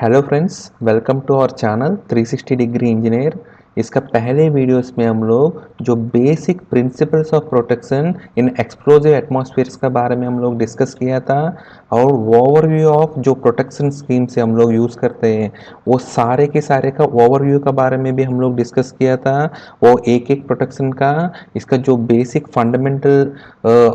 Hello friends, welcome to our channel 360 degree engineer. इसका पहले videos में हम लोग जो basic principles of protection in explosive atmospheres के बारे में हम लोग डिस्कस किया था और ओवरव्यू ऑफ जो प्रोटेक्शन स्कीम से हम लोग यूज़ करते हैं वो सारे के सारे का ओवरव्यू के बारे में भी हम लोग डिस्कस किया था। वो एक एक प्रोटेक्शन का इसका जो बेसिक फंडामेंटल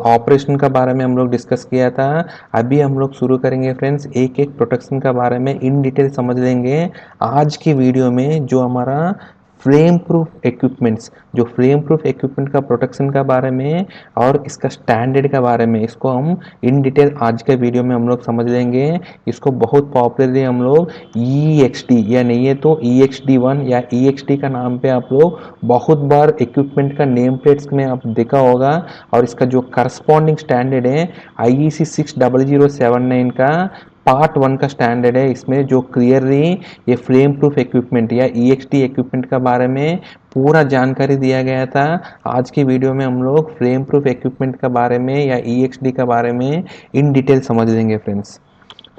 ऑपरेशन का बारे में हम लोग डिस्कस किया था। अभी हम लोग शुरू करेंगे फ्रेंड्स, एक एक प्रोटेक्शन का बारे में इन डिटेल समझ लेंगे आज की वीडियो में। जो हमारा फ्लेम प्रूफ इक्विपमेंट्स, जो फ्लेम प्रूफ इक्विपमेंट का प्रोटेक्शन का बारे में और इसका स्टैंडर्ड के बारे में, इसको हम इन डिटेल आज के वीडियो में हम लोग समझ लेंगे। इसको बहुत पॉपुलरली हम लोग EXD या नहीं है तो EXD1 या EXD का नाम पे आप लोग बहुत बार इक्विपमेंट का नेम प्लेट्स में आप देखा होगा। और इसका जो करस्पॉन्डिंग स्टैंडर्ड है IEC 60079 का पार्ट 1 का स्टैंडर्ड है। इसमें जो क्लियरली ये फ्लेम प्रूफ इक्विपमेंट या EXD इक्विपमेंट के बारे में पूरा जानकारी दिया गया था। आज की वीडियो में हम लोग फ्लेम प्रूफ इक्विपमेंट के बारे में या EXD के बारे में इन डिटेल समझ लेंगे फ्रेंड्स।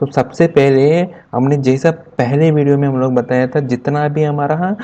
तो सबसे पहले हमने जैसा पहले वीडियो में हम लोग बताया था, जितना भी हमारा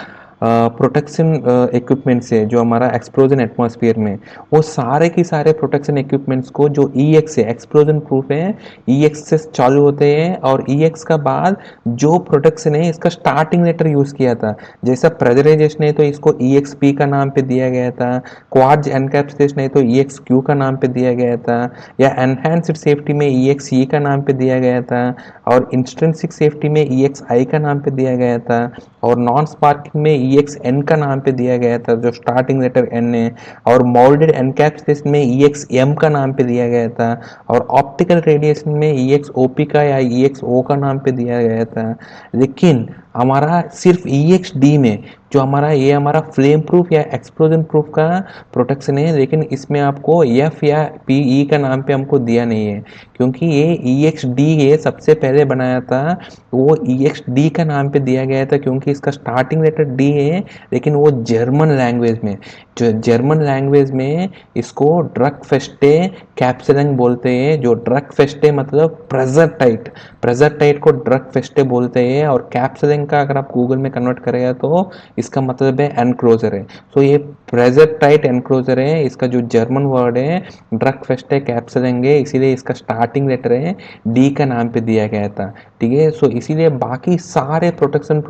प्रोटेक्शन इक्विपमेंट्स है जो हमारा एक्सप्लोजन एटमॉस्फेयर में, वो सारे के सारे प्रोटेक्शन इक्विपमेंट्स को जो EX है, एक्सप्लोजन प्रूफ है, EX से चालू होते हैं। और EX का बाद जो प्रोटेक्शन है इसका स्टार्टिंग लेटर यूज किया था। जैसा प्रेशराइजेशन है तो इसको EXP का नाम पे दिया गया था, क्वार्ट्ज एनकैप्सुलेशन है तो EXQ का नाम पे दिया गया था, या एनहांस्ड सेफ्टी में EXE का नाम पे दिया गया था, और इंस्ट्रिंसिक सेफ्टी में EXI का नाम पे दिया गया था, और नॉन स्पार्किंग में EXN का नाम पे दिया गया था जो स्टार्टिंग लेटर N है, और मोल्डेड एनकैप्सुलेशन में EXM का नाम पे दिया गया था, और ऑप्टिकल रेडिएशन में EXOP का या EXO का नाम पे दिया गया था। लेकिन हमारा सिर्फ EXD में जो हमारा ये हमारा फ्लेम प्रूफ या एक्सप्लोजन प्रूफ का प्रोटेक्शन है, लेकिन इसमें आपको F या PE का नाम पे हमको दिया नहीं है, क्योंकि ये EXD ये सबसे पहले बनाया था। वो EXD का नाम पे दिया गया था क्योंकि इसका स्टार्टिंग लेटर D है, लेकिन वो जर्मन लैंग्वेज में, जो जर्मन लैंग्वेज में इसको ड्रग फेस्टे कैप्सुलिंग बोलते हैं। जो ड्रग फेस्टे मतलब प्रेजर टाइट, प्रेजर टाइट को ड्रग फेस्टे बोलते हैं। और कैप्सुलिंग का अगर आप गूगल में कन्वर्ट करेगा तो इसका मतलब है एनक्लोजर है। तो ये प्रेजर टाइट एनक्लोजर है। इसका जो जर्मन वर्ड है ड्रग फेस्टे कैप्सुलिंग है, इसीलिए इसका स्टार्टिंग लेटर है डी का नाम पे दिया गया था। ठीक है, सो इसीलिए बाकी सारे प्रोटेक्शन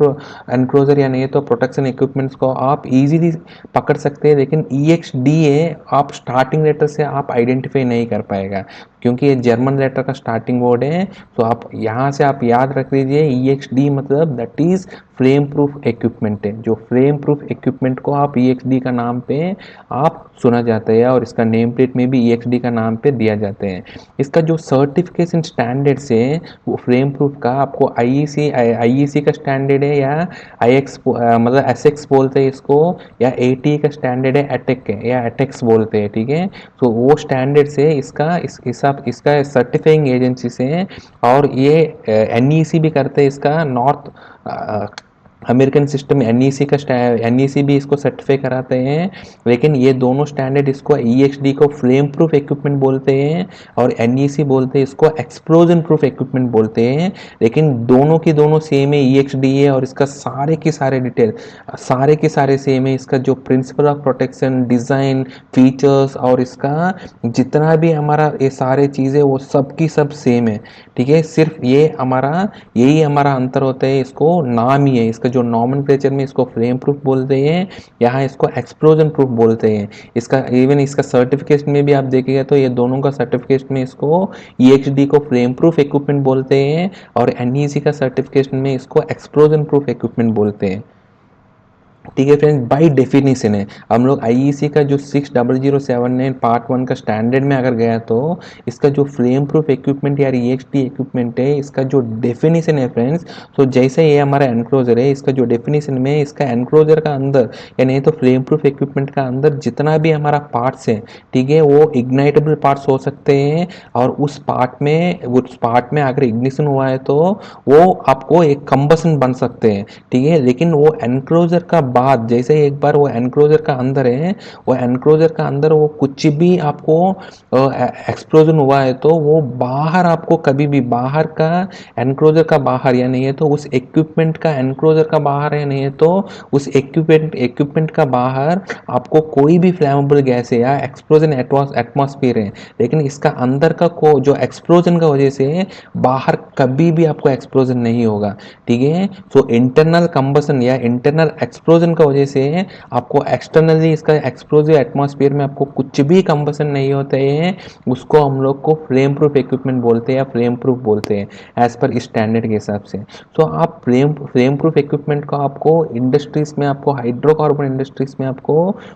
एनक्लोजर या नहीं तो प्रोटेक्शन इक्विपमेंट्स को आप इजीली पकड़ सकते हैं, लेकिन EXD है आप स्टार्टिंग लेटर से आप आइडेंटिफाई नहीं कर पाएगा क्योंकि ये जर्मन लेटर का स्टार्टिंग वर्ड है। तो आप यहाँ से आप याद रख लीजिए EXD मतलब that is flame proof equipment है। जो फ्लेम प्रूफ इक्विपमेंट को आप EXD का नाम पे आप सुना जाता है और इसका नेम प्लेट में भी EXD का नाम पे दिया जाते हैं। इसका जो सर्टिफिकेशन स्टैंडर्ड्स है वो फ्लेम प्रूफ का आपको IEC का स्टैंडर्ड है, या IX मतलब SX बोलते हैं इसको, या ATE का स्टैंडर्ड है, अटेक है या अटेक्स बोलते हैं। ठीक है, तो वो स्टैंडर्ड से इसका इसका सर्टिफाइंग एजेंसी से, और ये NEC भी करते हैं इसका, नॉर्थ अमेरिकन सिस्टम NEC का NEC भी इसको सर्टिफाई कराते हैं। लेकिन ये दोनों स्टैंडर्ड इसको EXD को फ्लेम प्रूफ इक्विपमेंट बोलते हैं और NEC बोलते हैं इसको एक्सप्लोजन प्रूफ इक्विपमेंट बोलते हैं। लेकिन दोनों की दोनों सेम है, EXD है, और इसका सारे के सारे डिटेल सारे के सारे सेम है। इसका जो principle of protection, design, features और इसका जितना भी हमारा ये सारे चीज़ें वो सब की सब सेम है। ठीक है, सिर्फ ये हमारा यही हमारा अंतर होता है, इसको नाम ही है। इसका जो नॉमेनक्लेचर में इसको फ्लेम प्रूफ बोलते हैं, यहाँ इसको एक्सप्लोजन प्रूफ बोलते हैं। इसका इवन इसका सर्टिफिकेशन में भी आप देखिएगा तो ये दोनों का सर्टिफिकेशन में इसको EXD को फ्लेम प्रूफ इक्विपमेंट बोलते हैं और NEC का सर्टिफिकेशन में इसको एक्सप्लोजन प्रूफ इक्विपमेंट बोलते हैं। ठीक है फ्रेंड्स, बाई डेफिनेशन है हम लोग IEC का जो 60079 पार्ट 1 का स्टैंडर्ड में अगर गया तो इसका जो फ्लेम प्रूफ इक्विपमेंट या EXD इक्विपमेंट है, इसका जो डेफिनेशन है फ्रेंड्स, तो जैसे ये हमारा एनक्लोजर है, इसका जो डेफिनेशन में इसका एनक्लोजर का अंदर या नहीं तो फ्लेम प्रूफ इक्विपमेंट का अंदर जितना भी हमारा पार्ट्स है, ठीक है, वो इग्नाइटेबल पार्ट्स हो सकते हैं। और उस पार्ट में अगर इग्निशन हुआ है तो वो आपको एक कंबसन बन सकते हैं। ठीक है, लेकिन वो एनक्लोजर का बाद जैसे एक बार वो एनक्लोजर का अंदर है, वो एनक्लोजर का अंदर वो कुछ भी आपको एक्सप्लोजन हुआ है तो वो बाहर आपको कभी भी बाहर का एनक्लोजर का बाहर या नहीं है तो उस इक्विपमेंट का एनक्लोजर का बाहर है नहीं है तो उस इक्विपमेंट का बाहर आपको कोई भी फ्लैमेबल गैस है या एक्सप्लोजन एटमॉस्फेयर है, लेकिन इसका अंदर का को जो एक्सप्लोजन का वजह से बाहर कभी भी आपको एक्सप्लोजन नहीं होगा। ठीक है, सो इंटरनल कंबसन या इंटरनल एक्सप्लोजन का वजह से आपको एक्सटर्नली इसका एक्सप्लोजिव एटमॉस्फेयर में आपको कुछ भी कंबसन नहीं होता है, उसको हम लोग को फ्लेम प्रूफ इक्विपमेंट बोलते हैं या फ्लेम प्रूफ बोलते हैं एज पर स्टैंडर्ड के हिसाब से। तो आप फ्लेम प्रूफ इक्विपमेंट को आपको इंडस्ट्रीज में, आपको हाइड्रोकार्बन इंडस्ट्रीज में आपको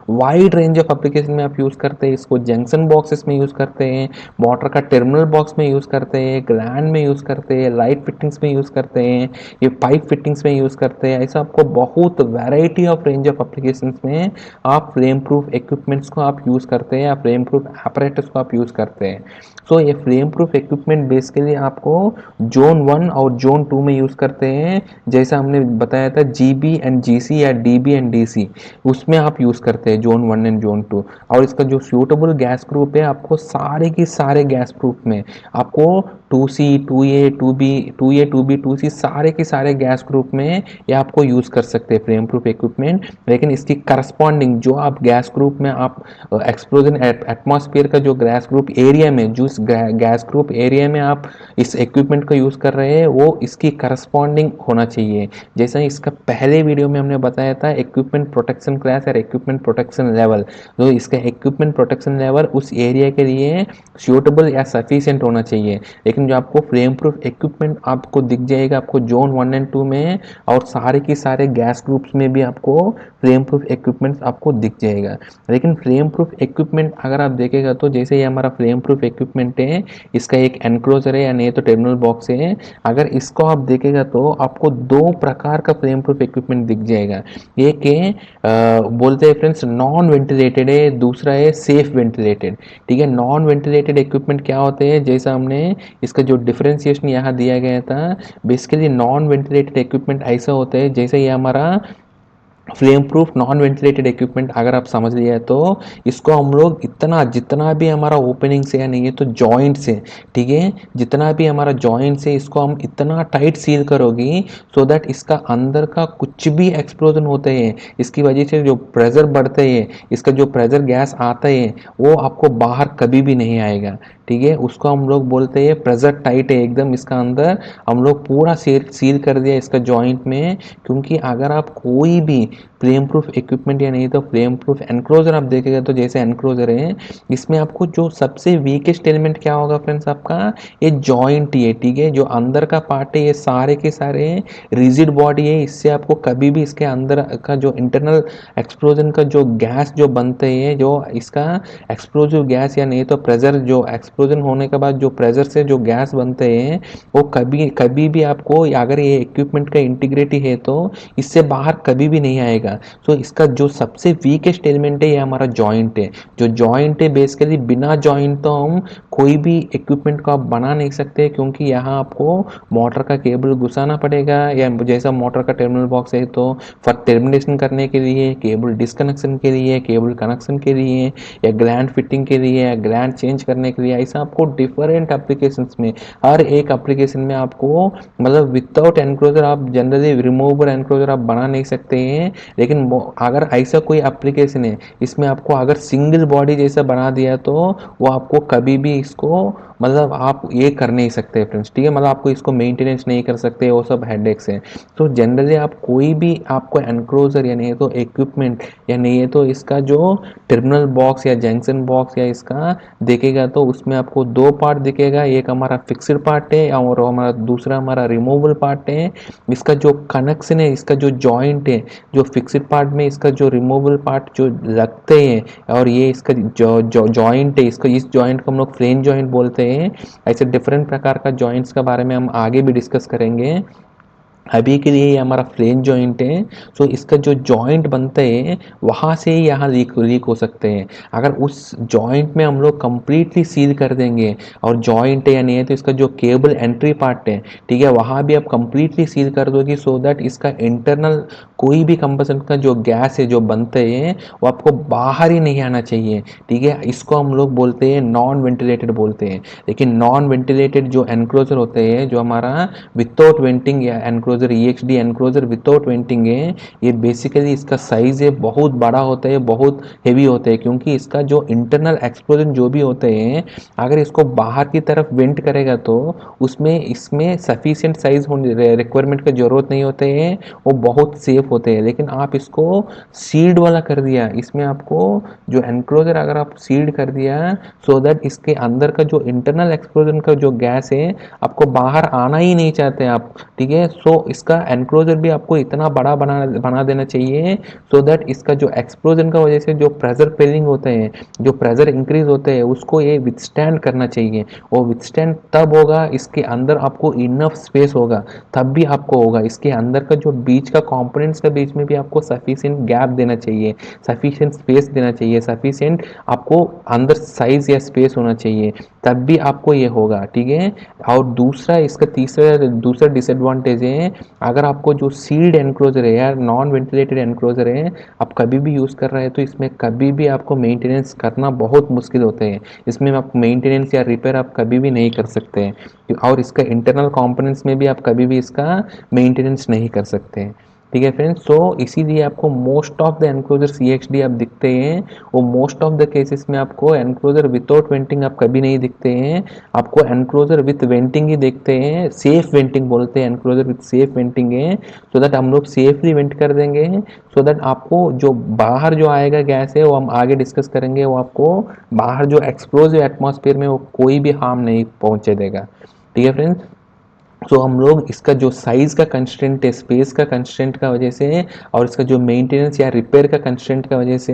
वाइड रेंज ऑफ एप्लीकेशन में आप यूज़ करते हैं। इसको जंक्शन बॉक्सेस में यूज़ करते हैं, मोटर का टर्मिनल बॉक्स में यूज़ करते हैं, ग्लैंड में यूज़ करते हैं, लाइट फिटिंग्स में यूज़ करते हैं, ये पाइप फिटिंग्स में यूज़ करते हैं। ऐसा आपको बहुत variety of range of applications में आप फ्लेम प्रूफ इक्विपमेंट्स को आप यूज़ करते हैं या फ्लेम प्रूफ apparatus को आप यूज़ करते हैं। सो ये फ्लेम प्रूफ इक्विपमेंट बेसिकली आपको जोन 1 और जोन 2 में यूज़ करते हैं, जैसा हमने बताया था जीबी एंड जीसी या डीबी एंड डीसी, उसमें आप यूज़ करते हैं जोन 1 एंड जोन 2। और इसका जो सूटेबल गैस ग्रुप है आपको सारे के सारे गैस ग्रुप में आपको 2C 2A 2B 2A 2B 2C सारे के सारे गैस ग्रुप में ये आपको यूज़ कर सकते हैं फ्लेम प्रूफ इक्विपमेंट। लेकिन इसकी करस्पॉन्डिंग जो आप गैस ग्रुप में आप एक्सप्लोजन एटमॉस्फेयर का जो गैस ग्रुप एरिया में, जो गैस ग्रुप एरिया में आप इस इक्विपमेंट को यूज़ कर रहे हैं वो इसकी करस्पॉन्डिंग होना चाहिए। जैसा इसका पहले वीडियो में हमने बताया था इक्विपमेंट प्रोटेक्शन क्लास और इक्विपमेंट प्रोटेक्शन लेवल, तो इसका इक्विपमेंट प्रोटेक्शन लेवल उस एरिया के लिए सूटेबल या सफिशिएंट होना चाहिए। लेकिन जो आपको फ्लेम प्रूफ इक्विपमेंट आपको दिख जाएगा आपको जोन 1 एंड 2 में और सारे के सारे गैस ग्रुप्स में भी आपको फ्लेम प्रूफ इक्विपमेंट आपको दिख जाएगा। लेकिन फ्लेम प्रूफ इक्विपमेंट अगर आप देखेगा तो जैसे ये हमारा फ्लेम प्रूफ इक्विपमेंट है, इसका एक एनक्लोजर है या नहीं तो टर्मिनल बॉक्स है, अगर इसको आप देखेगा तो आपको दो प्रकार का फ्लेम प्रूफ इक्विपमेंट दिख जाएगा। एक है बोलते हैं फ्रेंड्स नॉन वेंटिलेटेड है, दूसरा है सेफ वेंटिलेटेड। ठीक है, नॉन वेंटिलेटेड इक्विपमेंट क्या होते हैं, जैसा हमने इसका जो डिफरेंशिएशन यहाँ दिया गया था, बेसिकली नॉन वेंटिलेटेड इक्विपमेंट ऐसा होता है जैसे ये हमारा flame proof non ventilated equipment अगर आप समझ लिया है तो इसको हम लोग इतना जितना भी हमारा ओपनिंग से या नहीं है तो जॉइंट से, ठीक है, जितना भी हमारा जॉइंट से इसको हम इतना टाइट सील करोगी सो दैट इसका अंदर का कुछ भी एक्सप्लोजन होते हैं, इसकी वजह से जो प्रेशर बढ़ते हैं, इसका जो प्रेशर गैस आता है वो आपको बाहर कभी भी नहीं आएगा। ठीक है, उसको हम लोग बोलते हैं प्रेशर टाइट है एकदम, इसका अंदर हम लोग पूरा सील कर दिया इसका जॉइंट में। क्योंकि अगर आप कोई भी फ्लेम प्रूफ इक्विपमेंट या नहीं तो फ्लेम प्रूफ एनक्लोजर आप देखेगा तो जैसे एनक्लोजर है इसमें आपको जो सबसे वीकेस्ट एलिमेंट क्या होगा फ्रेंड्स, आपका ये जॉइंट ही है। ठीक है, जो अंदर का पार्ट है ये सारे के सारे रिजिड बॉडी है, इससे आपको कभी भी इसके अंदर का जो इंटरनल एक्सप्लोजन का जो गैस जो बनते हैं, जो इसका एक्सप्लोजिव गैस या नहीं तो प्रेशर, जो एक्सप्लोजन होने के बाद जो प्रेशर से जो गैस बनते हैं वो कभी कभी भी आपको अगर ये इक्विपमेंट का इंटीग्रिटी है तो इससे बाहर कभी भी नहीं आएगा। सो इसका जो सबसे वीकेस्ट एलिमेंट है ये हमारा जॉइंट है। जो जॉइंट है बेसिकली बिना जॉइंट तो हम कोई भी इक्विपमेंट को आप बना नहीं सकते, क्योंकि यहाँ आपको मोटर का केबल घुसाना पड़ेगा, या जैसा मोटर का टर्मिनल बॉक्स है तो फॉर टर्मिनेशन करने के लिए, केबल डिस्कनेक्शन के लिए, केबल कनेक्शन के लिए, या ग्लैंड फिटिंग के लिए, या ग्लैंड चेंज करने के लिए, ऐसा आपको डिफरेंट एप्लीकेशंस में हर एक एप्लीकेशन में आपको मतलब विदाउट एनक्लोजर आप जनरली रिमूवेबल एनक्लोजर आप बना नहीं सकते हैं। लेकिन अगर ऐसा कोई एप्लीकेशन है इसमें आपको अगर सिंगल बॉडी जैसा बना दिया तो वो आपको कभी भी इसको मतलब आप ये कर नहीं सकते फ्रेंड्स। ठीक है, मतलब आपको इसको मेंटेनेंस नहीं कर सकते, वो सब हेडेक्स हैं। तो जनरली आप कोई भी आपको एनक्लोजर या नहीं तो इक्विपमेंट या नहीं है तो इसका जो टर्मिनल बॉक्स या जंक्शन बॉक्स या इसका देखेगा तो उसमें आपको दो पार्ट दिखेगा, एक हमारा फिक्स्ड पार्ट है और हमारा दूसरा हमारा रिमूवेबल पार्ट है। इसका जो कनेक्शन है, इसका जो जॉइंट है, जो फिक्स्ड पार्ट में इसका जो रिमूवेबल पार्ट जो लगते हैं और ये इसका जो जॉइंट है, इसका इस जॉइंट को हम लोग फ्लेंज जॉइंट बोलते हैं। ऐसे डिफरेंट प्रकार का जॉइंट्स के बारे में हम आगे भी डिस्कस करेंगे। अभी के लिए ये हमारा फ्लेंज जॉइंट है। सो इसका जो जॉइंट बनते हैं वहाँ से ही यहाँ लीक हो सकते हैं। अगर उस जॉइंट में हम लोग कंप्लीटली सील कर देंगे और जॉइंट है या नहीं है तो इसका जो केबल एंट्री पार्ट है, ठीक है, वहाँ भी आप कंप्लीटली सील कर दोगे सो दैट इसका इंटरनल कोई भी कंबसन का जो गैस है जो बनते हैं वो आपको बाहर ही नहीं आना चाहिए, ठीक है। इसको हम लोग बोलते हैं नॉन वेंटिलेटेड बोलते हैं। लेकिन नॉन वेंटिलेटेड जो एनक्लोजर होते हैं, जो हमारा विदाउट वेंटिंग या एनक्लोजर ईएक्सडी एनक्लोजर विदाउट वेंटिंग है, ये बेसिकली इसका साइज है बहुत बड़ा होता है, बहुत हेवी होता है, क्योंकि इसका जो इंटरनल एक्सप्लोजन जो भी होते हैं, अगर इसको बाहर की तरफ वेंट करेगा तो उसमें इसमें सफिशिएंट साइज होने रिक्वायरमेंट की जरूरत नहीं होते हैं, वो बहुत सेफ होते हैं। लेकिन आप इसको सील्ड वाला कर दिया, इसमें आपको जो एनक्लोजर अगर आप सील्ड कर दिया, सो दैट इसके अंदर का जो इंटरनल एक्सप्लोजन का जो गैस है आपको बाहर आना ही नहीं चाहते आप, ठीक है। सो इसका एनक्लोजर भी आपको इतना बड़ा बना बना देना चाहिए, सो दैट इसका जो एक्सप्लोजन का वजह से जो प्रेशर पेलिंग होते हैं, जो प्रेशर इंक्रीज होते हैं, उसको ये विथस्टैंड करना चाहिए। वो विथस्टैंड तब होगा इसके अंदर आपको इनफ स्पेस होगा, तब भी आपको होगा। इसके अंदर का जो बीच का कंपोनेंट्स के बीच में भी आपको सफिशिएंट गैप देना चाहिए, सफिशिएंट स्पेस देना चाहिए, सफिशिएंट आपको अंदर साइज या स्पेस होना चाहिए, तब भी आपको ये होगा, ठीक है। और दूसरा इसका दूसरा डिसएडवांटेज है, अगर आपको जो सील्ड एनक्लोजर है या नॉन वेंटिलेटेड एनक्लोजर है आप कभी भी यूज़ कर रहे हैं, तो इसमें कभी भी आपको मेंटेनेंस करना बहुत मुश्किल होते हैं। इसमें आप मेंटेनेंस या रिपेयर आप कभी भी नहीं कर सकते हैं, और इसका इंटरनल कंपोनेंट्स में भी आप कभी भी इसका मेंटेनेंस नहीं कर सकते हैं, ठीक है फ्रेंड्स। तो इसीलिए आपको मोस्ट ऑफ द एनक्लोजर सीएक्सडी आप दिखते हैं, वो मोस्ट ऑफ द केसेस में आपको एनक्लोजर विदाउट वेंटिंग आप कभी नहीं दिखते हैं, आपको एनक्लोजर विथ वेंटिंग ही देखते हैं। सेफ वेंटिंग बोलते हैं, एनक्लोजर विथ सेफ वेंटिंग है, सो दैट हम लोग सेफली वेंट कर देंगे, सो दैट आपको जो बाहर जो आएगा गैस है वो हम आगे डिस्कस करेंगे, वो आपको बाहर जो एक्सप्लोजिव एटमॉस्फेयर में वो कोई भी हार्म नहीं पहुंचे देगा, ठीक है फ्रेंड्स। तो हम लोग इसका जो साइज का कंस्ट्रेंट है, स्पेस का कंस्ट्रेंट का वजह से, और इसका जो मेंटेनेंस या रिपेयर का कंस्ट्रेंट का वजह से,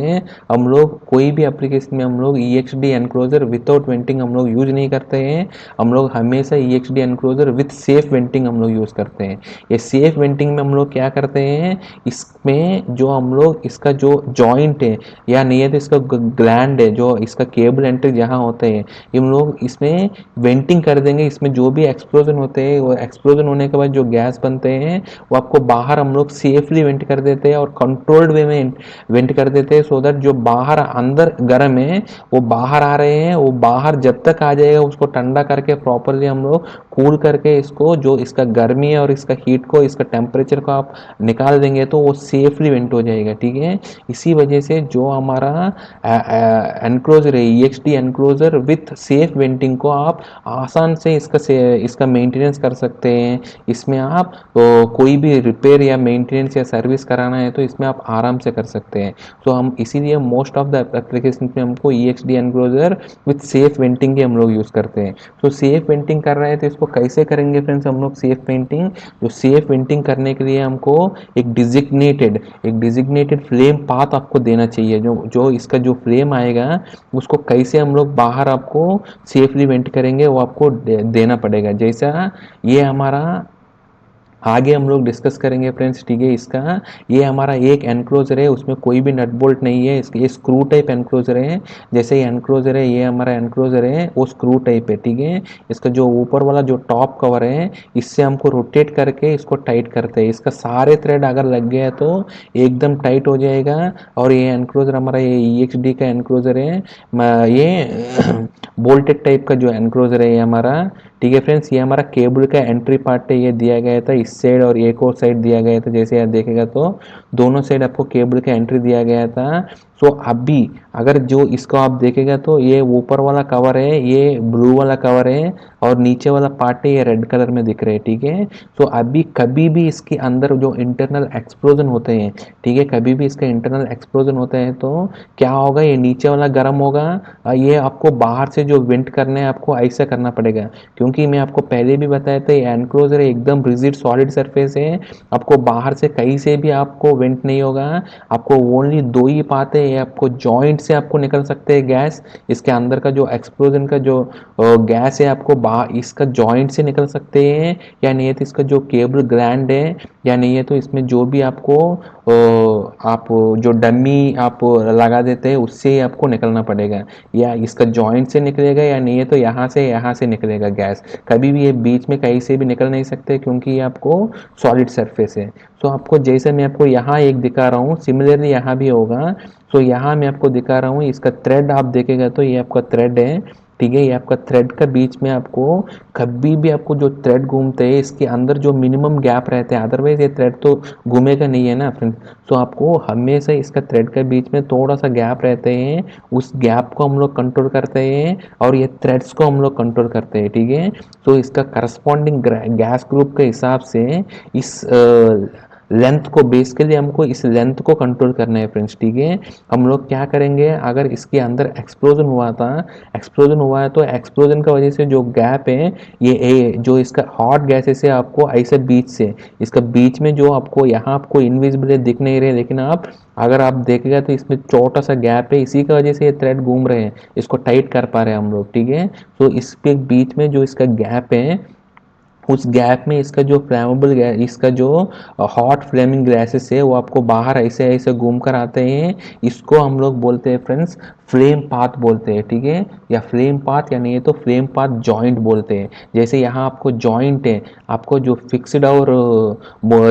हम लोग कोई भी एप्लीकेशन में हम लोग ईएक्सडी एनक्लोजर विदाउट वेंटिंग हम लोग यूज नहीं करते हैं। हम लोग हमेशा ईएक्सडी एनक्लोजर विथ सेफ वेंटिंग हम लोग यूज़ करते हैं। ये सेफ वेंटिंग में हम लोग क्या करते हैं, इसमें जो हम लोग इसका जो जॉइंट है या नहीं है तो इसका ग्लैंड है, जो इसका केबल एंट्री जहाँ होते हैं, हम लोग इसमें वेंटिंग कर देंगे। इसमें जो भी एक्सप्लोजन होते हैं, वो एक्सप्लोजन होने के बाद जो गैस बनते हैं वो आपको बाहर हम लोग सेफली वेंट कर देते हैं, और कंट्रोल्ड वे में वेंट कर देते हैं, सो दैट जो बाहर अंदर गर्म है वो बाहर आ रहे हैं, वो बाहर जब तक आ जाएगा उसको ठंडा करके प्रॉपरली हम लोग कूल करके इसको जो इसका गर्मी है और इसका हीट को, इसका टेम्परेचर को आप निकाल देंगे तो वो सेफली वेंट हो जाएगा, ठीक है। इसी वजह से जो हमारा एनक्लोजर है, ईएक्सडी एनक्लोजर विथ सेफ वेंटिंग को आप आसान से इसका मेंटेनेंस कर सकते हैं। इसमें आप कोई भी रिपेयर या मेंटेनेंस या सर्विस कराना है तो इसमें आप आराम से कर सकते हैं। तो हम इसीलिए मोस्ट ऑफ द एप्लीकेशन में हमको ईएक्सडी एनक्लोजर विथ सेफ वेंटिंग ही हम लोग यूज़ करते हैं। तो सेफ वेंटिंग कर रहे हैं तो इसको कैसे करेंगे फ्रेंड्स हम लोग सेफ वेंटिंग। तो सेफ वेंटिंग करने के लिए हमको एक डिजिग्नेटेड फ्लेम पाथ आपको देना चाहिए। जो जो इसका जो फ्लेम आएगा उसको कैसे हम लोग बाहर आपको सेफली वेंट करेंगे वो आपको देना पड़ेगा। जैसा ये हमारा आगे हम लोग डिस्कस करेंगे फ्रेंड्स, ठीक है। इसका ये हमारा एक एनक्लोजर है, उसमें कोई भी नट बोल्ट नहीं है, ये स्क्रू टाइप एनक्लोजर है। जैसे ये एनक्लोजर है, ये हमारा एनक्लोजर है वो स्क्रू टाइप है, ठीक है। इसका जो ऊपर वाला जो टॉप कवर है इससे हमको रोटेट करके इसको टाइट करते हैं। इसका सारे थ्रेड अगर लग गया तो एकदम टाइट हो जाएगा। और ये एनक्लोजर हमारा ये ईएक्सडी का एनक्लोजर है, ये बोल्टेड टाइप का जो एनक्लोजर है ये हमारा, ठीक है फ्रेंड्स। ये हमारा केबल का एंट्री पार्ट है, ये दिया गया था इस साइड और एक और साइड दिया गया था। जैसे आप देखेगा तो दोनों साइड आपको केबल का एंट्री दिया गया था। सो अभी अगर जो इसको आप देखेगा तो ये ऊपर वाला कवर है, ये ब्लू वाला कवर है, और नीचे वाला पार्ट है ये रेड कलर में दिख रहा है, ठीक है। सो अभी कभी भी इसके अंदर जो इंटरनल एक्सप्लोजन होते हैं, ठीक है, कभी भी इसका इंटरनल एक्सप्लोजन होता है तो क्या होगा, ये नीचे वाला गर्म होगा, ये आपको बाहर से जो वेंट करना है आपको ऐसा करना पड़ेगा। क्योंकि मैं आपको पहले भी बताया था ये एनक्लोजर एकदम रिजिड सॉलिड सरफेस है, आपको बाहर से कहीं से भी आपको वेंट नहीं होगा। आपको ओनली दो ही पाते हैं, आपको जॉइंट से आपको निकल सकते हैं गैस। इसके अंदर का जो एक्सप्लोजन का जो गैस है आपको बाहर इसका जॉइंट से निकल सकते हैं, या नहीं तो इसका जो केबल ग्लैंड है या नहीं है तो इसमें जो भी आपको आप जो डमी आप लगा देते हैं उससे ही आपको निकलना पड़ेगा, या इसका जॉइंट से निकलेगा या नहीं है तो यहाँ से निकलेगा गैस। कभी भी ये बीच में कहीं से भी निकल नहीं सकते क्योंकि ये आपको सॉलिड सरफेस है। सो आपको जैसे मैं आपको यहाँ एक दिखा रहा हूँ, सिमिलरली यहाँ भी होगा। सो यहाँ मैं आपको दिखा रहा हूँ, इसका थ्रेड आप देखेगा तो ये आपका थ्रेड है, ठीक है। ये आपका थ्रेड का बीच में आपको कभी भी आपको जो थ्रेड घूमते हैं इसके अंदर जो मिनिमम गैप रहते हैं, अदरवाइज ये थ्रेड तो घूमेगा नहीं है ना फ्रेंड्स। तो आपको हमेशा इसका थ्रेड के बीच में थोड़ा सा गैप रहते हैं, उस गैप को हम लोग कंट्रोल करते हैं और ये थ्रेड्स को हम लोग कंट्रोल करते हैं, ठीक है। तो इसका करस्पॉन्डिंग गैस ग्रुप के हिसाब से इस लेंथ को बेसिकली हमको इस लेंथ को कंट्रोल करना है फ्रेंड्स, ठीक है। हम लोग क्या करेंगे, अगर इसके अंदर एक्सप्लोजन हुआ था, एक्सप्लोजन हुआ है तो एक्सप्लोजन की वजह से जो गैप है ये जो इसका हॉट गैसेस है आपको ऐसे बीच से इसका बीच में जो आपको यहाँ आपको इनविजिबल है दिख नहीं रहे, लेकिन आप अगर आप देखेगा तो इसमें छोटा सा गैप है, इसी की वजह से ये थ्रेड घूम रहे हैं, इसको टाइट कर पा रहे हैं हम लोग, ठीक है। तो इसके बीच में जो इसका गैप है उस गैप में इसका जो फ्लैमेबल गैस इसका जो हॉट फ्लेमिंग गैसेस है वो आपको बाहर ऐसे ऐसे घूम कर आते हैं। इसको हम लोग बोलते हैं फ्रेंड्स फ्लेम पाथ बोलते हैं, ठीक है। या फ्लेम पाथ या नहीं है तो फ्लेम पाथ जॉइंट बोलते हैं। जैसे यहाँ आपको जॉइंट है, आपको जो फिक्स्ड और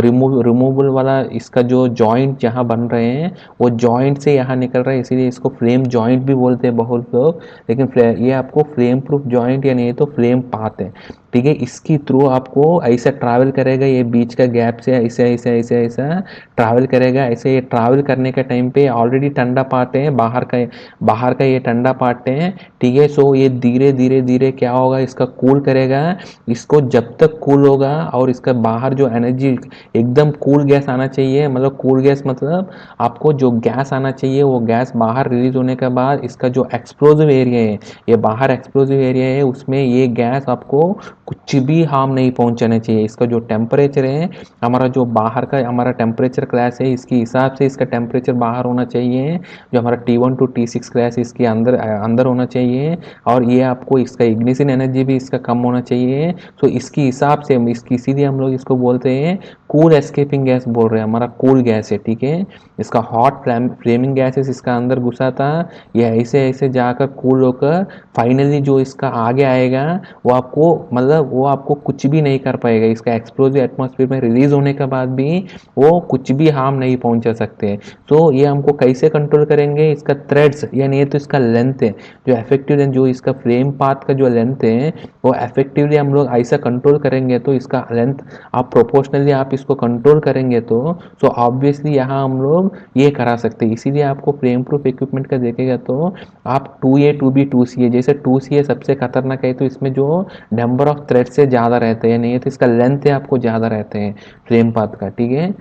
रिमूवेबल वाला इसका जो जॉइंट जहाँ बन रहे हैं वो जॉइंट से यहाँ निकल रहा है, इसीलिए इसको फ्लेम जॉइंट भी बोलते हैं बहुत लोग। लेकिन ये आपको फ्लेम प्रूफ जॉइंट या नहीं है तो फ्लेम पाथ है, ठीक है। इसकी थ्रू आपको ऐसा ट्रैवल करेगा, ये बीच का गैप से ऐसे ऐसे ऐसे ऐसा ट्रैवल करेगा। ऐसे ये ट्रैवल करने के टाइम पे ऑलरेडी ठंडा पार्ट है, बाहर का ये ठंडा पार्ट है, ठीक है। सो ये धीरे धीरे धीरे क्या होगा, इसका कूल करेगा। इसको जब तक कूल होगा और इसका बाहर जो एनर्जी एकदम कूल गैस आना चाहिए, मतलब कूल गैस मतलब आपको जो गैस आना चाहिए वो गैस बाहर रिलीज होने के बाद इसका जो एक्सप्लोजिव एरिया है, ये बाहर एक्सप्लोजिव एरिया है, उसमें ये गैस आपको कुछ भी हार्म नहीं पहुंचाना चाहिए। इसका जो टेम्परेचर है, हमारा जो बाहर का हमारा टेम्परेचर क्लास है इसके हिसाब से इसका टेम्परेचर बाहर होना चाहिए। जो हमारा T1 to T6 क्लास है इसके अंदर अंदर होना चाहिए। और ये आपको इसका इग्निशन एनर्जी भी इसका कम होना चाहिए। तो इसके हिसाब से इसकी इसीलिए हम लोग इसको बोलते हैं कूल एस्केपिंग गैस बोल रहे हैं, हमारा कूल गैस है, ठीक है। इसका हॉट फ्लेमिंग गैसेस इसका अंदर घुसा था, ये ऐसे ऐसे जाकर कूल होकर फाइनली जो इसका आगे आएगा वो आपको मतलब वो आपको कुछ भी नहीं कर पाएगा। इसका एक्सप्लोजिव एटमॉस्फेयर में रिलीज होने के बाद भी वो कुछ भी हार्म नहीं पहुंचा सकते। तो ये हमको कैसे कंट्रोल करेंगे, इसका थ्रेड्स यानी ये तो इसका लेंथ है जो इफेक्टिव लेंथ, जो इसका फ्लेम पाथ का जो लेंथ है वो इफेक्टिवली हम लोग ऐसा कंट्रोल करेंगे तो इसका लेंथ आप प्रोपोर्शनली आप इसको कंट्रोल करेंगे तो सो ऑब्वियसली यहाँ हम लोग ये करा सकते हैं। इसीलिए आपको फ्लेम प्रूफ इक्विपमेंट का देखेगा तो आप 2A 2B 2CA, जैसे 2CA सबसे खतरनाक है तो इसमें जो नंबर ऑफ थ्रेड से ज़्यादा रहते हैं, नहीं है तो इसका लेंथ है आपको ज़्यादा रहते हैं फ्लेम पाथ का, ठीक है।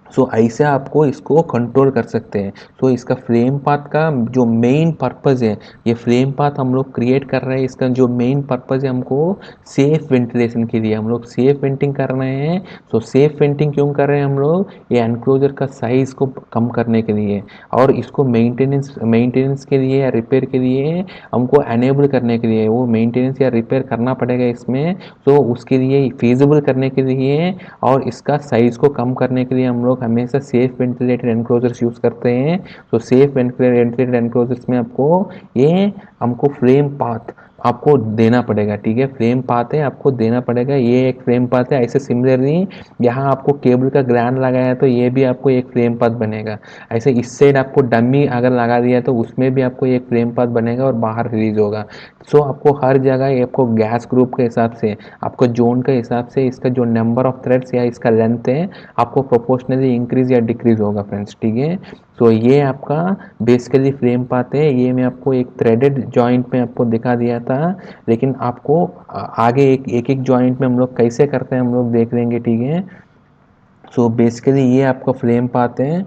सो ऐसे आपको इसको कंट्रोल कर सकते हैं। सो इसका फ्लेम पाथ का जो मेन पर्पस है, ये फ्लेम पाथ हम लोग क्रिएट कर रहे हैं, इसका जो मेन पर्पस है हमको सेफ वेंटिलेशन के लिए हम लोग सेफ वेंटिंग कर रहे हैं। सो सेफ वेंटिंग क्यों कर रहे हैं हम लोग, ये एनक्लोजर का साइज को कम करने के लिए और इसको मेंटेनेंस के लिए या रिपेयर के लिए हमको एनेबल करने के लिए, वो मेंटेनेंस या रिपेयर करना पड़ेगा इसमें। तो उसके लिए फिजिबल करने के लिए और इसका साइज को कम करने के लिए हम लोग हमेशा सेफ वेंटिलेटेड एनक्लोजर्स यूज़ करते हैं। तो सेफ वेंटिलेटेड एनक्लोजर्स में आपको ये हमको फ्लेम पाथ आपको देना पड़ेगा, ठीक है। फ्लेम पाथ है आपको देना पड़ेगा, ये एक फ्लेम पाथ है। ऐसे सिमिलरली यहाँ आपको केबल का ग्रैंड लगाया है तो ये भी आपको एक फ्लेम पाथ बनेगा। ऐसे इस साइड आपको डमी अगर लगा दिया तो उसमें भी आपको एक फ्लेम पाथ बनेगा और बाहर रिलीज होगा। सो आपको हर जगह आपको गैस ग्रुप के हिसाब से, आपको जोन के हिसाब से इसका जो नंबर ऑफ थ्रेड्स या इसका लेंथ है आपको प्रोपोर्शनली इंक्रीज या डिक्रीज होगा फ्रेंड्स, ठीक है। सो ये आपका बेसिकली फ्लेम पाथ है। ये मैं आपको एक थ्रेडेड जॉइंट में आपको दिखा दिया था, लेकिन आपको आगे एक एक जॉइंट में हम लोग कैसे करते हैं हम लोग देख लेंगे, ठीक है। सो बेसिकली ये आपका फ्लेम पाथ है।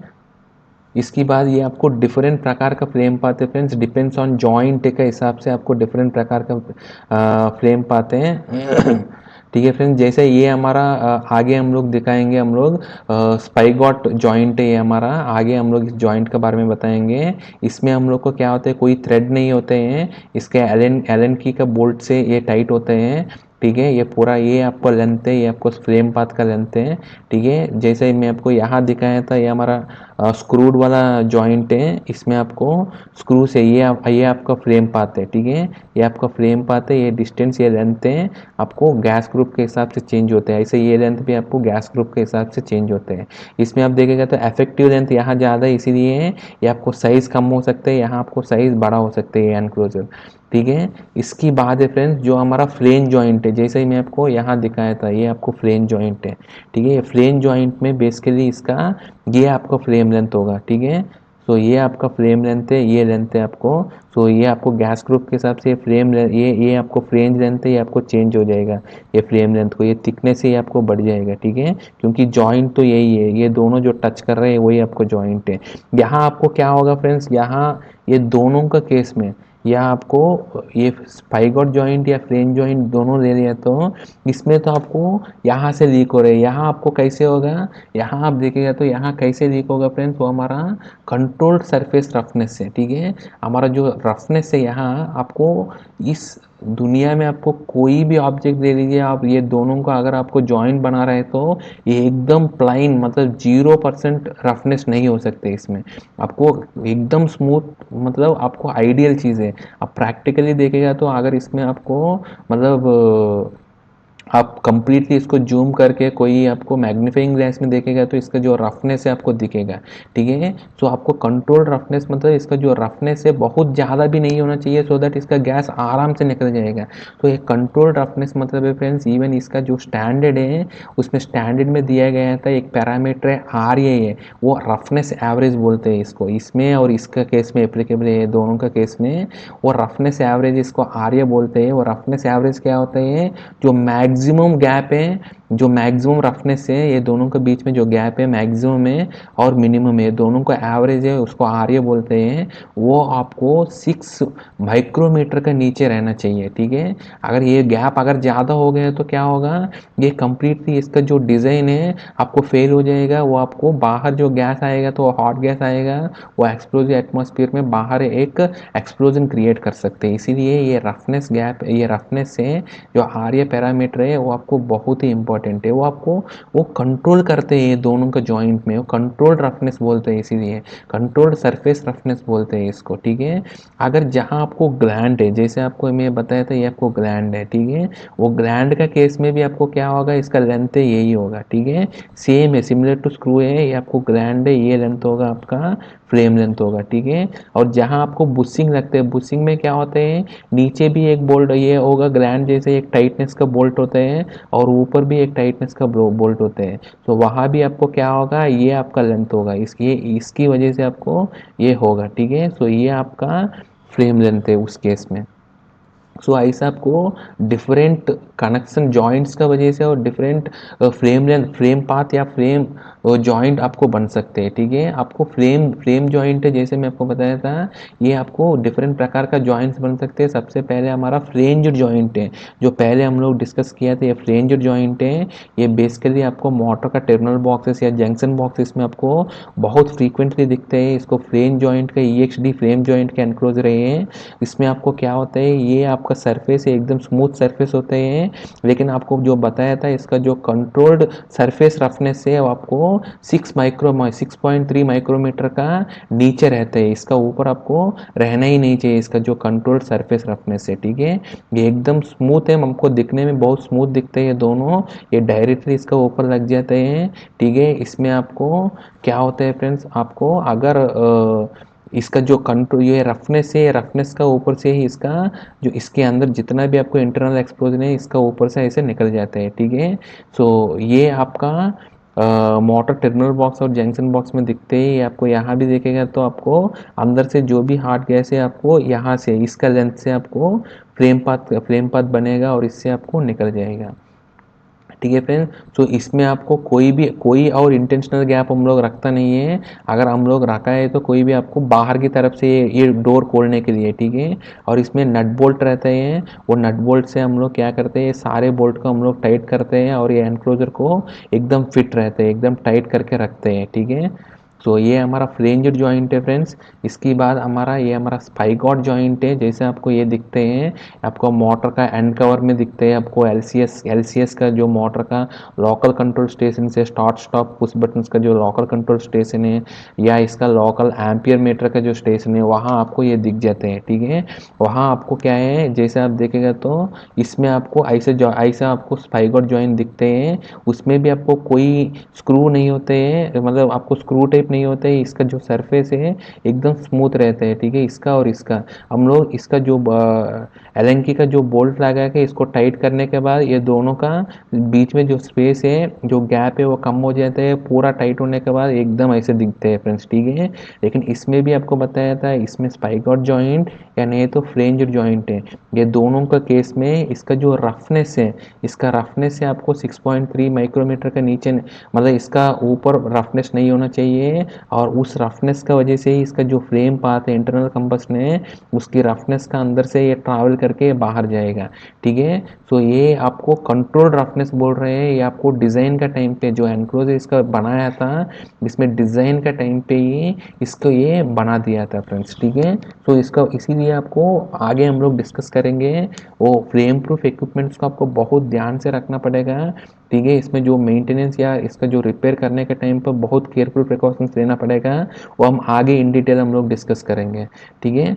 इसके बाद ये आपको डिफरेंट प्रकार का फ्लेम पाथ है फ्रेंड्स, डिपेंड्स ऑन जॉइंट के हिसाब से आपको डिफरेंट प्रकार का फ्लेम पाथ है। ठीक है फ्रेंड्स, जैसे ये हमारा आगे हम लोग दिखाएंगे, हम लोग स्पाइगॉट जॉइंट है ये हमारा, आगे हम लोग इस जॉइंट के बारे में बताएंगे। इसमें हम लोग को क्या होता है, कोई थ्रेड नहीं होते हैं, इसके एलन की का बोल्ट से ये टाइट होते हैं। ठीक है। ये पूरा ये आपको लेंथ है, ये आपको फ्रेम पाथ का लेंथ है। ठीक है, जैसे ही मैं आपको यहाँ दिखाया था, ये हमारा स्क्रूड वाला जॉइंट है, इसमें आपको स्क्रू से ये आपका फ्रेम पाथ है। ठीक है, ये आपका फ्रेम पाथ है, ये डिस्टेंस ये लेंथ है आपको गैस ग्रुप के हिसाब से चेंज होते हैं। ऐसे ये लेंथ भी आपको गैस ग्रुप के हिसाब से चेंज होते हैं। इसमें आप देखेगा तो इफेक्टिव लेंथ यहाँ ज़्यादा है, इसीलिए है ये आपको साइज़ कम हो सकता है, यहाँ आपको साइज़ बड़ा हो सकता है ये एनक्लोजर। ठीक है, इसकी बात है फ्रेंड्स, जो हमारा फ्लेंज जॉइंट है, जैसे ही मैं आपको यहाँ दिखाया था, ये आपको फ्लेंज जॉइंट है। ठीक है, फ्लेंज जॉइंट में बेसिकली इसका ये आपका फ्रेम लेंथ होगा। ठीक है, सो ये आपका फ्रेम लेंथ है, ये लेंथ है आपको। सो ये आपको गैस ग्रुप के हिसाब से ये आपको फ्रेंज लेंथ है, ये आपको चेंज हो जाएगा। ये फ्रेम लेंथ को ये थिकनेस ही आपको बढ़ जाएगा। ठीक है, क्योंकि जॉइंट तो यही है, ये दोनों जो टच कर रहे हैं वही आपको जॉइंट है। यहाँ आपको क्या होगा फ्रेंड्स, यहाँ ये दोनों का केस में या आपको ये स्पाइगोट जॉइंट या फ्लेंज जॉइंट दोनों ले लिया, तो इसमें तो आपको यहाँ से लीक हो रहे हैं। यहाँ आपको कैसे होगा, यहाँ आप देखिएगा तो यहाँ कैसे लीक होगा फ्रेंड्स, वो हमारा कंट्रोल्ड सरफेस रफनेस है। ठीक है, हमारा जो रफनेस है यहाँ आपको इस दुनिया में आपको कोई भी ऑब्जेक्ट दे लीजिए आप, ये दोनों का अगर आपको जॉइंट बना रहे तो ये एकदम प्लाइन मतलब 0% रफनेस नहीं हो सकते इसमें। आपको एकदम स्मूथ मतलब आपको आइडियल चीज़ है। अब प्रैक्टिकली देखेगा तो अगर इसमें आपको मतलब आप कंप्लीटली इसको जूम करके कोई आपको मैग्नीफाइंग ग्लास में देखेगा तो इसका जो रफनेस है आपको दिखेगा। ठीक है, तो आपको कंट्रोल रफनेस मतलब इसका जो रफनेस है बहुत ज़्यादा भी नहीं होना चाहिए, सो दैट इसका गैस आराम से निकल जाएगा। तो ये कंट्रोल रफनेस मतलब है फ्रेंड्स, इवन इसका जो स्टैंडर्ड है उसमें स्टैंडर्ड में दिया गया था एक पैरामीटर है आर, ये है वो रफनेस एवरेज बोलते हैं इसको। इसमें और इसका केस में एप्लीकेबल है, दोनों का केस में वो रफनेस एवरेज इसको आर बोलते हैं। वो रफनेस एवरेज क्या होता है, जो मैक्सिमम गैप है, जो मैक्सिमम रफनेस है, ये दोनों के बीच में जो गैप है मैक्सिमम है और मिनिमम है, दोनों का एवरेज है, उसको आर बोलते हैं। वो आपको 6 माइक्रोमीटर के नीचे रहना चाहिए। ठीक है, अगर ये गैप अगर ज़्यादा हो गया तो क्या होगा, ये कंप्लीटली इसका जो डिज़ाइन है आपको फेल हो जाएगा। वो आपको बाहर जो गैस आएगा तो हॉट गैस आएगा, वो एक्सप्लोजिव एटमॉस्फेयर में बाहर एक एक्सप्लोजन क्रिएट कर सकते हैं। इसीलिए ये रफनेस गैप, ये रफनेस है जो आर पैरामीटर है वो आपको बहुत ही इंपॉर्टेंट है। वो आपको वो कंट्रोल करते हैं ये दोनों का जॉइंट में, वो कंट्रोल्ड रफनेस बोलते हैं, इसीलिए कंट्रोल्ड सरफेस रफनेस बोलते हैं इसको। ठीक है, अगर जहाँ आपको ग्लैंड है, जैसे आपको मैं बताया था ये आपको ग्लैंड है। ठीक है, वो ग्लैंड का केस में भी आपको क्या होगा, इसका लेंथ है यही होगा। ठीक है, सेम है, सिमिलर टू स्क्रू है, ये आपको ग्लैंड है, ये लेंथ होगा आपका फ्रेम लेंथ होगा। ठीक है, और जहाँ आपको बुशिंग लगते हैं, बुशिंग में क्या होते हैं, नीचे भी एक बोल्ट ये होगा ग्लैंड जैसे एक टाइटनेस का बोल्ट होता है और ऊपर भी एक टाइटनेस का बोल्ट होते हैं। तो वहाँ भी आपको क्या होगा, ये आपका लेंथ होगा, इसकी वजह से आपको ये होगा। ठीक है, सो ये आपका फ्रेम लेंथ है उस केस में। सो ऐसा आपको डिफरेंट कनेक्शन जॉइंट्स का वजह से और different frame length, frame path या फ्रेम जॉइंट आपको बन सकते हैं। ठीक है, आपको फ्रेम फ्रेम जॉइंट है, जैसे मैं आपको बताया था, ये आपको डिफरेंट प्रकार का जॉइंट्स बन सकते हैं। सबसे पहले हमारा फ्लेंज्ड जॉइंट है, जो पहले हम लोग डिस्कस किया था, ये फ्लेंज्ड जॉइंट है। ये बेसिकली आपको मोटर का टर्मिनल बॉक्सेस या जंक्शन बॉक्सेस में आपको बहुत फ्रीक्वेंटली दिखते हैं। इसको फ्लेंज जॉइंट का EXD फ्रेम जॉइंट के एनक्लोज रहे हैं। इसमें आपको क्या होता है, ये आपका सरफेस है एकदम स्मूथ सरफेस होते हैं, लेकिन आपको जो बताया था इसका जो कंट्रोल्ड सरफेस रफनेस है वो आपको 6.3 माइक्रोमीटर का नीचे रहते हैं। इसका ऊपर आपको रहना ही नहीं चाहिए, इसका जो कंट्रोल्ड सरफेस रफनेस है। ठीक है, ये एकदम स्मूथ है, हमको दिखने में बहुत स्मूथ दिखते हैं ये दोनों, ये डायरेक्टली इसका ऊपर लग जाते हैं। ठीक है, इसमें आपको क्या होता है फ्रेंड्स, आपको अगर इसका जो कंट्रोल ये रफनेस है, रफनेस का ऊपर से ही इसका जो इसके अंदर जितना भी आपको इंटरनल एक्सप्लोजन है इसका ऊपर से ऐसे निकल जाता है। ठीक है, सो ये आपका मोटर टर्मिनल बॉक्स और जंक्शन बॉक्स में दिखते ही आपको यहाँ भी देखेगा तो आपको अंदर से जो भी हार्ड गैस है आपको यहाँ से इसका लेंथ से आपको फ्लेम पाथ बनेगा और इससे आपको निकल जाएगा। ठीक है फ्रेंड, तो इसमें आपको कोई और इंटेंशनल गैप हम लोग रखता नहीं है। अगर हम लोग रखा है तो कोई भी आपको बाहर की तरफ से ये डोर खोलने के लिए। ठीक है, और इसमें नट बोल्ट रहते हैं, वो नट बोल्ट से हम लोग क्या करते हैं, सारे बोल्ट को हम लोग टाइट करते हैं और ये एनक्लोजर को एकदम फिट रहते हैं, एकदम टाइट करके रखते हैं। ठीक है, सो ये हमारा फ्लेंजर जॉइंट है फ्रेंड्स। इसके बाद हमारा ये हमारा स्पाइगॉट जॉइंट है, जैसे आपको ये दिखते हैं, आपको मोटर का एंड कवर में दिखते हैं, आपको एलसीएस का जो मोटर का लोकल कंट्रोल स्टेशन से स्टार्ट स्टॉप पुश बटन्स का जो लोकल कंट्रोल स्टेशन है, या इसका लोकल एम्पियर मीटर का जो स्टेशन है, वहाँ आपको ये दिख जाते हैं। ठीक है, वहाँ आपको क्या है, जैसे आप देखेगा तो इसमें आपको ऐसे आपको स्पाइगॉट जॉइंट दिखते हैं। उसमें भी आपको कोई स्क्रू नहीं होते हैं, मतलब आपको स्क्रू टाइप नहीं होते हैं। इसका जो सरफेस है एकदम स्मूथ रहता है। ठीक है, इसका और इसका हम लोग इसका जो एलेंकी का जो बोल्ट लगा के इसको टाइट करने के बाद ये दोनों का बीच में जो स्पेस है, जो गैप है, वो कम हो जाता है। पूरा टाइट होने के बाद एकदम ऐसे दिखते हैं फ्रेंड्स। ठीक है, लेकिन इसमें भी आपको बताया था, इसमें स्पाइगॉट जॉइंट या नहीं तो फ्लेंजर जॉइंट है। ये दोनों का केस में इसका जो रफनेस है, इसका रफनेस है आपको 6.3 माइक्रोमीटर के नीचे, मतलब इसका ऊपर रफनेस नहीं होना चाहिए। और उस रफनेस का वजह से ही इसका जो फ्रेम पार्ट है इंटरनल कंबस्शन है, उसकी रफनेस का अंदर से ये ट्रैवल करके बाहर जाएगा। ठीक है, सो ये आपको कंट्रोल रफनेस बोल रहे हैं। ये आपको डिज़ाइन का टाइम पे जो एनक्लोजर इसका बनाया था, इसमें डिज़ाइन का टाइम पे ही इसको ये बना दिया था फ्रेंड्स। ठीक है, तो इसका इसीलिए आपको आगे हम लोग डिस्कस करेंगे। वो फ्लेम प्रूफ इक्विपमेंट्स को आपको बहुत ध्यान से रखना पड़ेगा। ठीक है, इसमें जो मेंटेनेंस या इसका जो रिपेयर करने के टाइम पर बहुत केयरफुल प्रिकॉशंस लेना पड़ेगा, वो हम आगे इन डिटेल हम लोग डिस्कस करेंगे। ठीक है,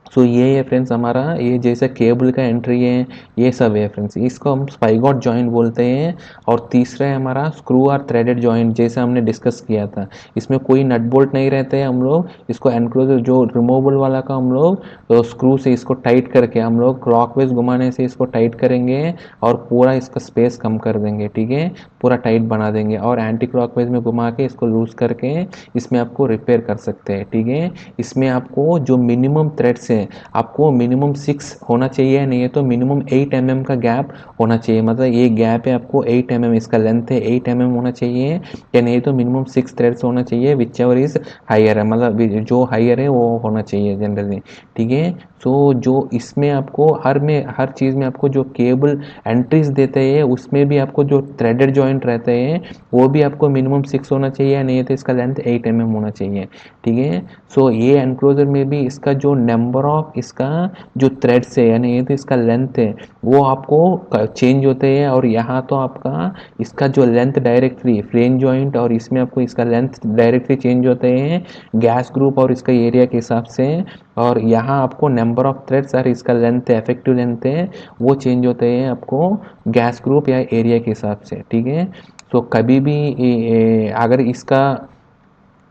सो ये है फ्रेंड्स हमारा, ये जैसे केबल का एंट्री है, ये सब है फ्रेंड्स, इसको हम स्पाइगॉट जॉइंट बोलते हैं। और तीसरा है हमारा स्क्रू और थ्रेडेड जॉइंट, जैसे हमने डिस्कस किया था। इसमें कोई नट बोल्ट नहीं रहते हैं, हम लोग इसको एनक्लोजर जो रिमूवल वाला का हम लोग तो स्क्रू से इसको टाइट करके हम लोग क्लॉकवाइज घुमाने से इसको टाइट करेंगे और पूरा इसका स्पेस कम कर देंगे। ठीक है, पूरा टाइट बना देंगे और एंटी क्लॉकवाइज में घुमा के इसको लूज करके इसमें आपको रिपेयर कर सकते हैं। ठीक है, इसमें आपको जो मिनिमम थ्रेड्स है, आपको मिनिमम 6 होना चाहिए, नहीं है तो मिनिमम 8 mm का गैप होना चाहिए। मतलब ये गैप है आपको 8 mm, इसका लेंथ है 8 mm होना चाहिए, या नहीं तो मिनिमम 6 थ्रेड्स होना चाहिए, विच एवर इज हायर है, मतलब जो हायर है वो होना चाहिए जनरली। ठीक है, सो जो इसमें आपको हर चीज़ में आपको जो केबल एंट्रीज देते हैं, उसमें भी आपको जो थ्रेडेड जॉइंट रहते हैं वो भी आपको मिनिमम 6 होना चाहिए, नहीं तो इसका लेंथ 8 mm होना चाहिए। ठीक है, सो ये एनक्लोजर में भी इसका जो नंबर ऑफ इसका जो थ्रेड्स है, यानी ये तो इसका लेंथ है, वो आपको चेंज होते हैं। और यहाँ तो आपका इसका जो लेंथ डायरेक्टली फ्लेंज जॉइंट और इसमें आपको इसका लेंथ डायरेक्टली चेंज होते हैं गैस ग्रुप और इसका एरिया के हिसाब से। और यहाँ आपको नंबर ऑफ थ्रेड्स और इसका लेंथ है, इफेक्टिव लेंथ है, वो चेंज होते हैं आपको गैस ग्रुप या एरिया के हिसाब से। ठीक है, तो कभी भी अगर इसका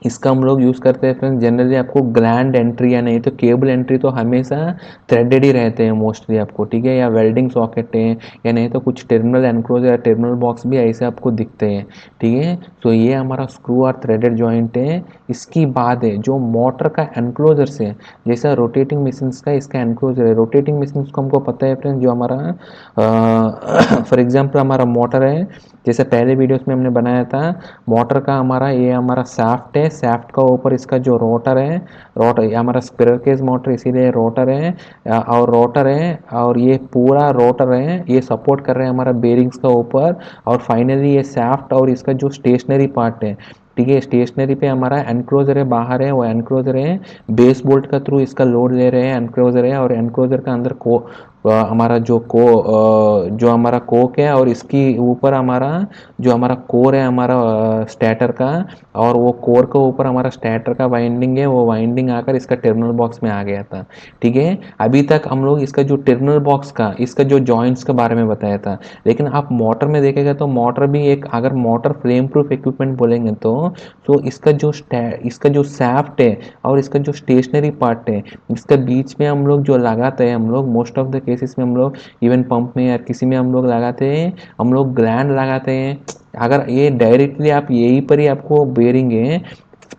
इसका हम लोग यूज़ करते हैं फ्रेंड्स, जनरली आपको ग्लैंड एंट्री या नहीं तो केबल एंट्री तो हमेशा थ्रेडेड ही रहते हैं मोस्टली आपको। ठीक है, या वेल्डिंग सॉकेट है, या नहीं तो कुछ टर्मिनल एनक्लोजर या टर्मिनल बॉक्स भी ऐसे आपको दिखते हैं। ठीक है, तो ये हमारा स्क्रू और थ्रेडेड जॉइंट है। इसकी बाद है जो मोटर का एनक्लोजर से, जैसा रोटेटिंग मशीन्स का इसका एनक्लोजर है। रोटेटिंग मशीन्स को हमको पता है फ्रेंड्स, जो हमारा फॉर एग्जांपल हमारा मोटर है, जैसे पहले वीडियोस में हमने बनाया था, मोटर का हमारा ये हमारा शाफ्ट है, शाफ्ट का ऊपर इसका जो रोटर है, रोटर ये हमारा स्पिरल केज मोटर इसीलिए रोटर है। और रोटर है और ये पूरा रोटर है, ये सपोर्ट कर रहे हैं हमारा बेरिंग्स का ऊपर। और फाइनली ये शाफ्ट और इसका जो स्टेशनरी पार्ट है, ठीक है, स्टेशनरी पे हमारा एनक्लोजर है, बाहर है वो एनक्लोजर है, बेस बोल्ट का थ्रू इसका लोड ले रहे हैं, एनक्लोजर है। और एनक्लोजर का अंदर को हमारा जो हमारा कोक है, और इसकी ऊपर हमारा जो हमारा कोर है हमारा स्टेटर का, और वो कोर के ऊपर हमारा स्टेटर का वाइंडिंग है, वो वाइंडिंग आकर इसका टर्मिनल बॉक्स में आ गया था। ठीक है, अभी तक हम लोग इसका जो टर्मिनल बॉक्स का इसका जो जॉइंट्स के बारे में बताया था। लेकिन आप मोटर में देखेगा तो मोटर भी एक, अगर मोटर फ्लेम प्रूफ इक्विपमेंट बोलेंगे तो इसका जो सैफ्ट है और इसका जो स्टेशनरी पार्ट है, इसका बीच में हम लोग जो लगाते हैं, हम लोग मोस्ट ऑफ द केसेस में हम लोग इवन पंप में या किसी में हम लोग लगाते हैं, हम लोग ग्लैंड लगाते हैं। अगर ये डायरेक्टली आप यहीं पर ही आपको बेरिंग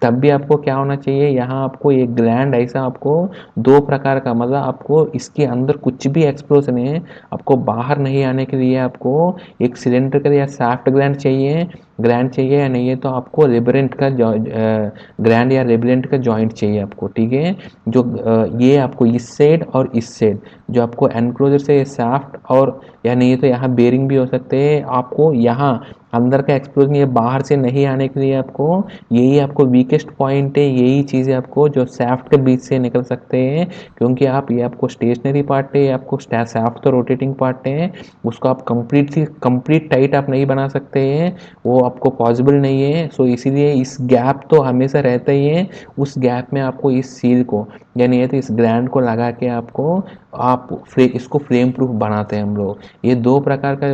तब भी आपको क्या होना चाहिए, यहाँ आपको एक ग्लैंड ऐसा आपको दो प्रकार का, मतलब आपको इसके अंदर कुछ भी एक्सप्लोजन है, आपको बाहर नहीं आने के लिए आपको एक सिलेंड्रिकल या सॉफ्ट ग्लैंड चाहिए, ग्लैंड चाहिए या नहीं है, तो आपको रिबरेंट का ग्लैंड या रिबरेंट का जॉइंट चाहिए आपको, ठीक है। जो ये आपको इस साइड और इस साइड जो आपको एनक्लोजर से शाफ्ट और या नहीं है तो यहाँ बेरिंग भी हो सकते हैं। आपको यहाँ अंदर का एक्सप्लोजन ये बाहर से नहीं आने के लिए आपको यही आपको वीकेस्ट पॉइंट है, यही चीज़ें आपको जो शाफ्ट के बीच से निकल सकते हैं, क्योंकि आप ये आपको स्टेशनरी पार्ट है, आपको शाफ्ट तो रोटेटिंग पार्ट है, उसको आप कंप्लीट टाइट आप नहीं बना सकते हैं, वो आपको पॉसिबल नहीं है। सो इसीलिए इस गैप तो हमेशा रहता ही है, उस गैप में आपको इस सील को यानी ये तो इस ग्लैंड को लगा के आपको इसको फ्लेम प्रूफ बनाते हैं हम लोग। ये दो प्रकार का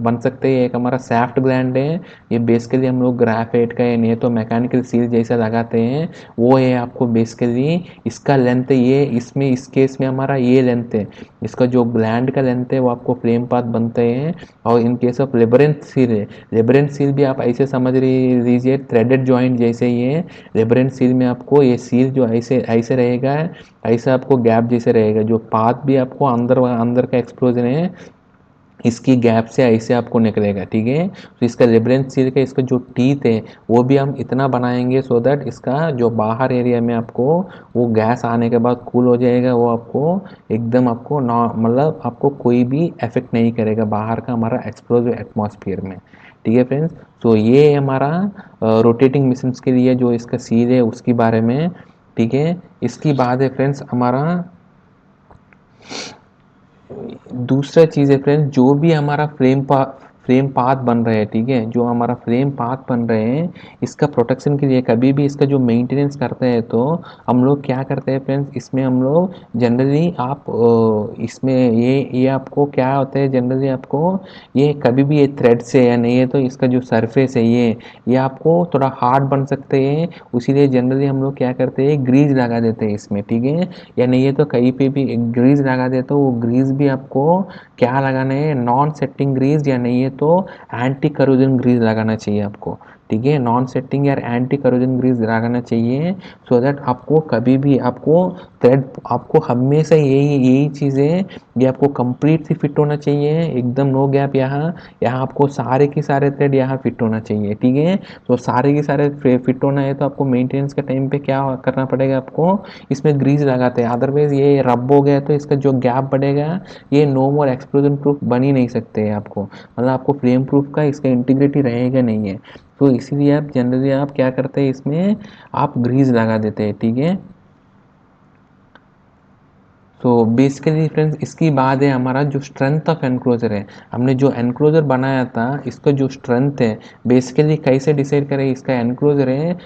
बन सकते हैं। एक हमारा सैफ्ट ग्लैंड है, ये बेसिकली हम लोग ग्राफाइट का या तो मैकेनिकल सील जैसा लगाते हैं, वो है आपको बेसिकली इसका लेंथ है ये, इसमें इस केस में हमारा ये लेंथ है, इसका जो ग्लैंड का लेंथ है वो आपको फ्लेम पाथ बनते हैं। और in case of labyrinth seal है, लेबरेंथ सील भी आप ऐसे समझ लीजिए थ्रेडेड जॉइंट जैसे ही है। लेबरेंथ सील में आपको ये सील जो ऐसे ऐसे रहेगा, ऐसे आपको गैप जैसे रहेगा, जो पाथ भी आपको अंदर अंदर का एक्सप्लोजन है इसकी गैप से ऐसे आपको निकलेगा, ठीक है। तो इसका लेबरेंथ सील का इसका जो टीथ है वो भी हम इतना बनाएंगे सो दैट इसका जो बाहर एरिया में आपको वो गैस आने के बाद कूल हो जाएगा, वो आपको एकदम आपको मतलब आपको कोई भी इफेक्ट नहीं करेगा बाहर का हमारा एक्सप्लोजिव एटमॉस्फेयर में, ठीक है फ्रेंड्स। तो ये हमारा रोटेटिंग मिशंस के लिए जो इसका सील है उसके बारे में, ठीक है। इसकी बाद है फ्रेंड्स हमारा दूसरा चीज़ है फ्रेंड्स, जो भी हमारा फ्रेम पाथ बन रहे हैं, ठीक है, जो हमारा फ्रेम पाथ बन रहे हैं इसका प्रोटेक्शन के लिए कभी भी इसका जो मेंटेनेंस करते हैं तो हम लोग क्या करते हैं फ्रेंड्स, इसमें हम लोग जनरली आप इसमें ये आपको क्या होता है जनरली आपको ये कभी भी ये थ्रेड से या नहीं है तो इसका जो सरफेस है ये आपको थोड़ा हार्ड बन सकते हैं, इसीलिए जनरली हम लोग क्या करते हैं ग्रीज लगा देते हैं इसमें, ठीक है। या नहीं है तो कहीं पे भी ग्रीज लगा दे तो वो ग्रीज भी आपको क्या लगाना है, नॉन सेटिंग ग्रीज या नहीं है तो एंटी करोजन ग्रीज लगाना चाहिए आपको, ठीक है। नॉन सेटिंग या एंटी करोजन ग्रीज लगाना चाहिए सो दैट आपको कभी भी आपको थ्रेड आपको हमेशा यही यही चीज़ें ये आपको कंप्लीट सी फिट होना चाहिए, एकदम नो गैप। यहाँ यहाँ आपको सारे के सारे थ्रेड यहाँ फिट होना चाहिए, ठीक है। तो सारे के सारे फिट होना है तो आपको मेंटेनेंस के टाइम पे क्या करना पड़ेगा आपको इसमें ग्रीज लगाते हैं, अदरवाइज ये रब हो गया तो इसका जो गैप बढ़ेगा ये नो मोर एक्सप्लोजन प्रूफ बन ही नहीं सकते हैं आपको, मतलब आपको फ्लेम प्रूफ का इसका इंटीग्रिटी रहेगा नहीं है। तो इसीलिए आप जनरली आप क्या करते हैं इसमें आप ग्रीज लगा देते हैं, ठीक है। तो बेसिकली फ्रेंड्स इसकी बात है हमारा जो स्ट्रेंथ ऑफ एनक्लोजर है, हमने जो एनक्लोजर बनाया था इसका जो स्ट्रेंथ है बेसिकली कैसे डिसाइड करें इसका एनक्लोजर है।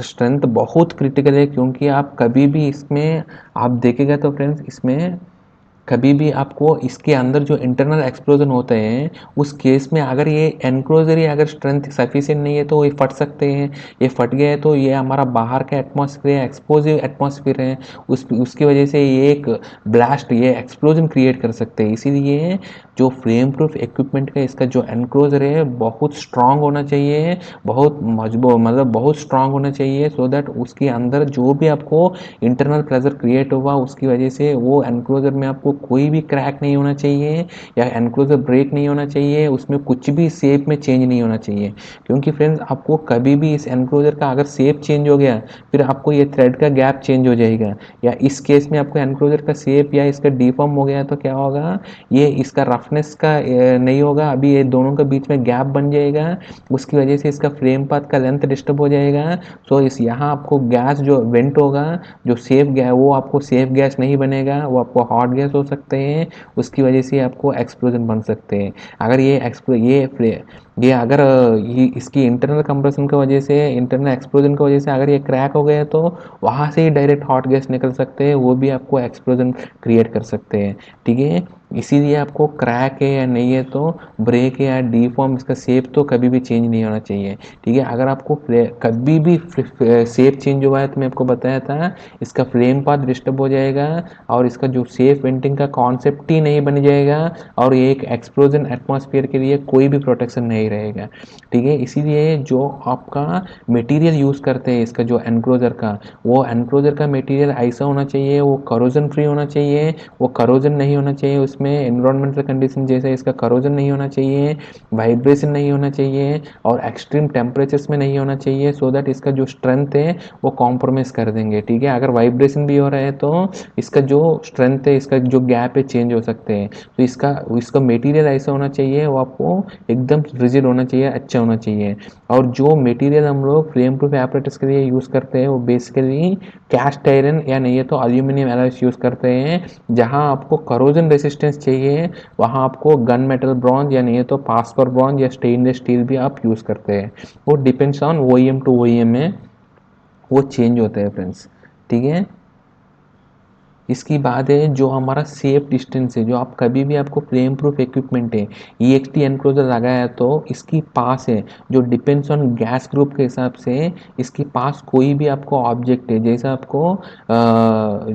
स्ट्रेंथ बहुत क्रिटिकल है, क्योंकि आप कभी भी इसमें आप देखेगा तो फ्रेंड्स इसमें कभी भी आपको इसके अंदर जो इंटरनल एक्सप्लोजन होते हैं उस केस में अगर ये एनक्लोजर ही अगर स्ट्रेंथ सफिशिएंट नहीं है तो ये फट सकते हैं, ये फट गए तो ये हमारा बाहर का एटमॉस्फेयर है, एक्सप्लोजिव एटमॉस्फेयर है, उसकी वजह से ये एक ब्लास्ट ये एक्सप्लोजन क्रिएट कर सकते हैं। इसीलिए जो फ्लेम प्रूफ इक्विपमेंट का इसका जो एनक्लोजर है बहुत स्ट्रांग होना चाहिए, बहुत मजबूत मतलब बहुत स्ट्रांग होना चाहिए सो दैट उसके अंदर जो भी आपको इंटरनल प्रेशर क्रिएट होगा उसकी वजह से वो एनक्लोजर में आपको कोई भी क्रैक नहीं होना चाहिए या एनक्लोजर ब्रेक नहीं होना चाहिए, उसमें कुछ भी शेप में चेंज नहीं होना चाहिए। क्योंकि फ्रेंड्स आपको कभी भी इस एनक्लोजर का अगर शेप चेंज हो गया फिर आपको ये थ्रेड का गैप चेंज हो जाएगा, या इस केस में आपको एनक्लोजर का शेप या इसका डिफॉर्म हो गया तो क्या होगा ये इसका रफनेस का नहीं होगा, अभी ये दोनों के बीच में गैप बन जाएगा, उसकी वजह से इसका फ्रेम पाथ का लेंथ डिस्टर्ब हो जाएगा। सो इस यहाँ आपको गैस जो वेंट होगा जो सेफ गैस वो आपको सेफ गैस नहीं बनेगा, वो आपको हॉट गैस हो सकते हैं, उसकी वजह से आपको एक्सप्लोजन बन सकते हैं। अगर ये अगर ये इसकी इंटरनल कंप्रेशन की वजह से इंटरनल एक्सप्लोजन की वजह से अगर ये क्रैक हो गया तो वहाँ से ही डायरेक्ट हॉट गैस निकल सकते हैं, वो भी आपको एक्सप्लोजन क्रिएट कर सकते हैं, ठीक है। इसीलिए आपको क्रैक है या नहीं है तो ब्रेक है या डीफॉर्म इसका शेप तो कभी भी चेंज नहीं होना चाहिए, ठीक है। अगर आपको कभी भी शेप चेंज हुआ है तो मैं आपको बताया था इसका फ्लेम पाथ डिस्टर्ब हो जाएगा और इसका जो सेफ वेंटिंग का कॉन्सेप्ट ही नहीं बन जाएगा और एक एक्सप्लोजन एटमॉस्फेयर के लिए कोई भी प्रोटेक्शन नहीं नहीं रहेगा, ठीक है। इसीलिए जो आपका मटेरियल यूज़ करते हैं इसका जो एनक्लोजर का, वो एनक्लोजर का मटेरियल ऐसा होना चाहिए, वो करोजन फ्री होना चाहिए, वो करोजन नहीं होना चाहिए, उसमें एनवायरमेंटल कंडीशन जैसे इसका करोजन नहीं होना चाहिए, वाइब्रेशन नहीं होना चाहिए और एक्सट्रीम टेम्परेचर्स में नहीं होना चाहिए, सो दैट इसका जो स्ट्रेंथ है वो कॉम्प्रोमाइज़ कर देंगे, ठीक है। अगर वाइब्रेशन भी हो रहा है तो इसका जो स्ट्रेंथ है, इसका जो गैप है, चेंज हो सकते हैं। तो इसका इसका मटेरियल ऐसा होना चाहिए, वो आपको एकदम रिजिड होना चाहिए, अच्छा होना चाहिए। और जो मटेरियल हम लोग फ्लेम प्रूफ एपरेटर्स के लिए यूज़ करते हैं वो बेसिकली कैस्ट आयरन या नहीं है तो अल्यूमिनियम एलॉयज यूज़ करते हैं। जहाँ आपको करोजन रेसिस्टेंस चाहिए वहाँ आपको गन मेटल ब्रॉन्ज या नहीं है तो पास्पर ब्रॉन्ज या स्टेनलेस स्टील भी आप यूज़ करते हैं। वो depends on OEM to OEM में वो चेंज होते हैं फ्रेंड्स, ठीक है। इसकी बात है जो हमारा सेफ डिस्टेंस है, जो आप कभी भी आपको फ्लेम प्रूफ इक्विपमेंट है EXT एनक्लोजर लगाया तो इसकी पास है जो डिपेंड्स ऑन गैस ग्रुप के हिसाब से इसके पास कोई भी आपको ऑब्जेक्ट है, जैसे आपको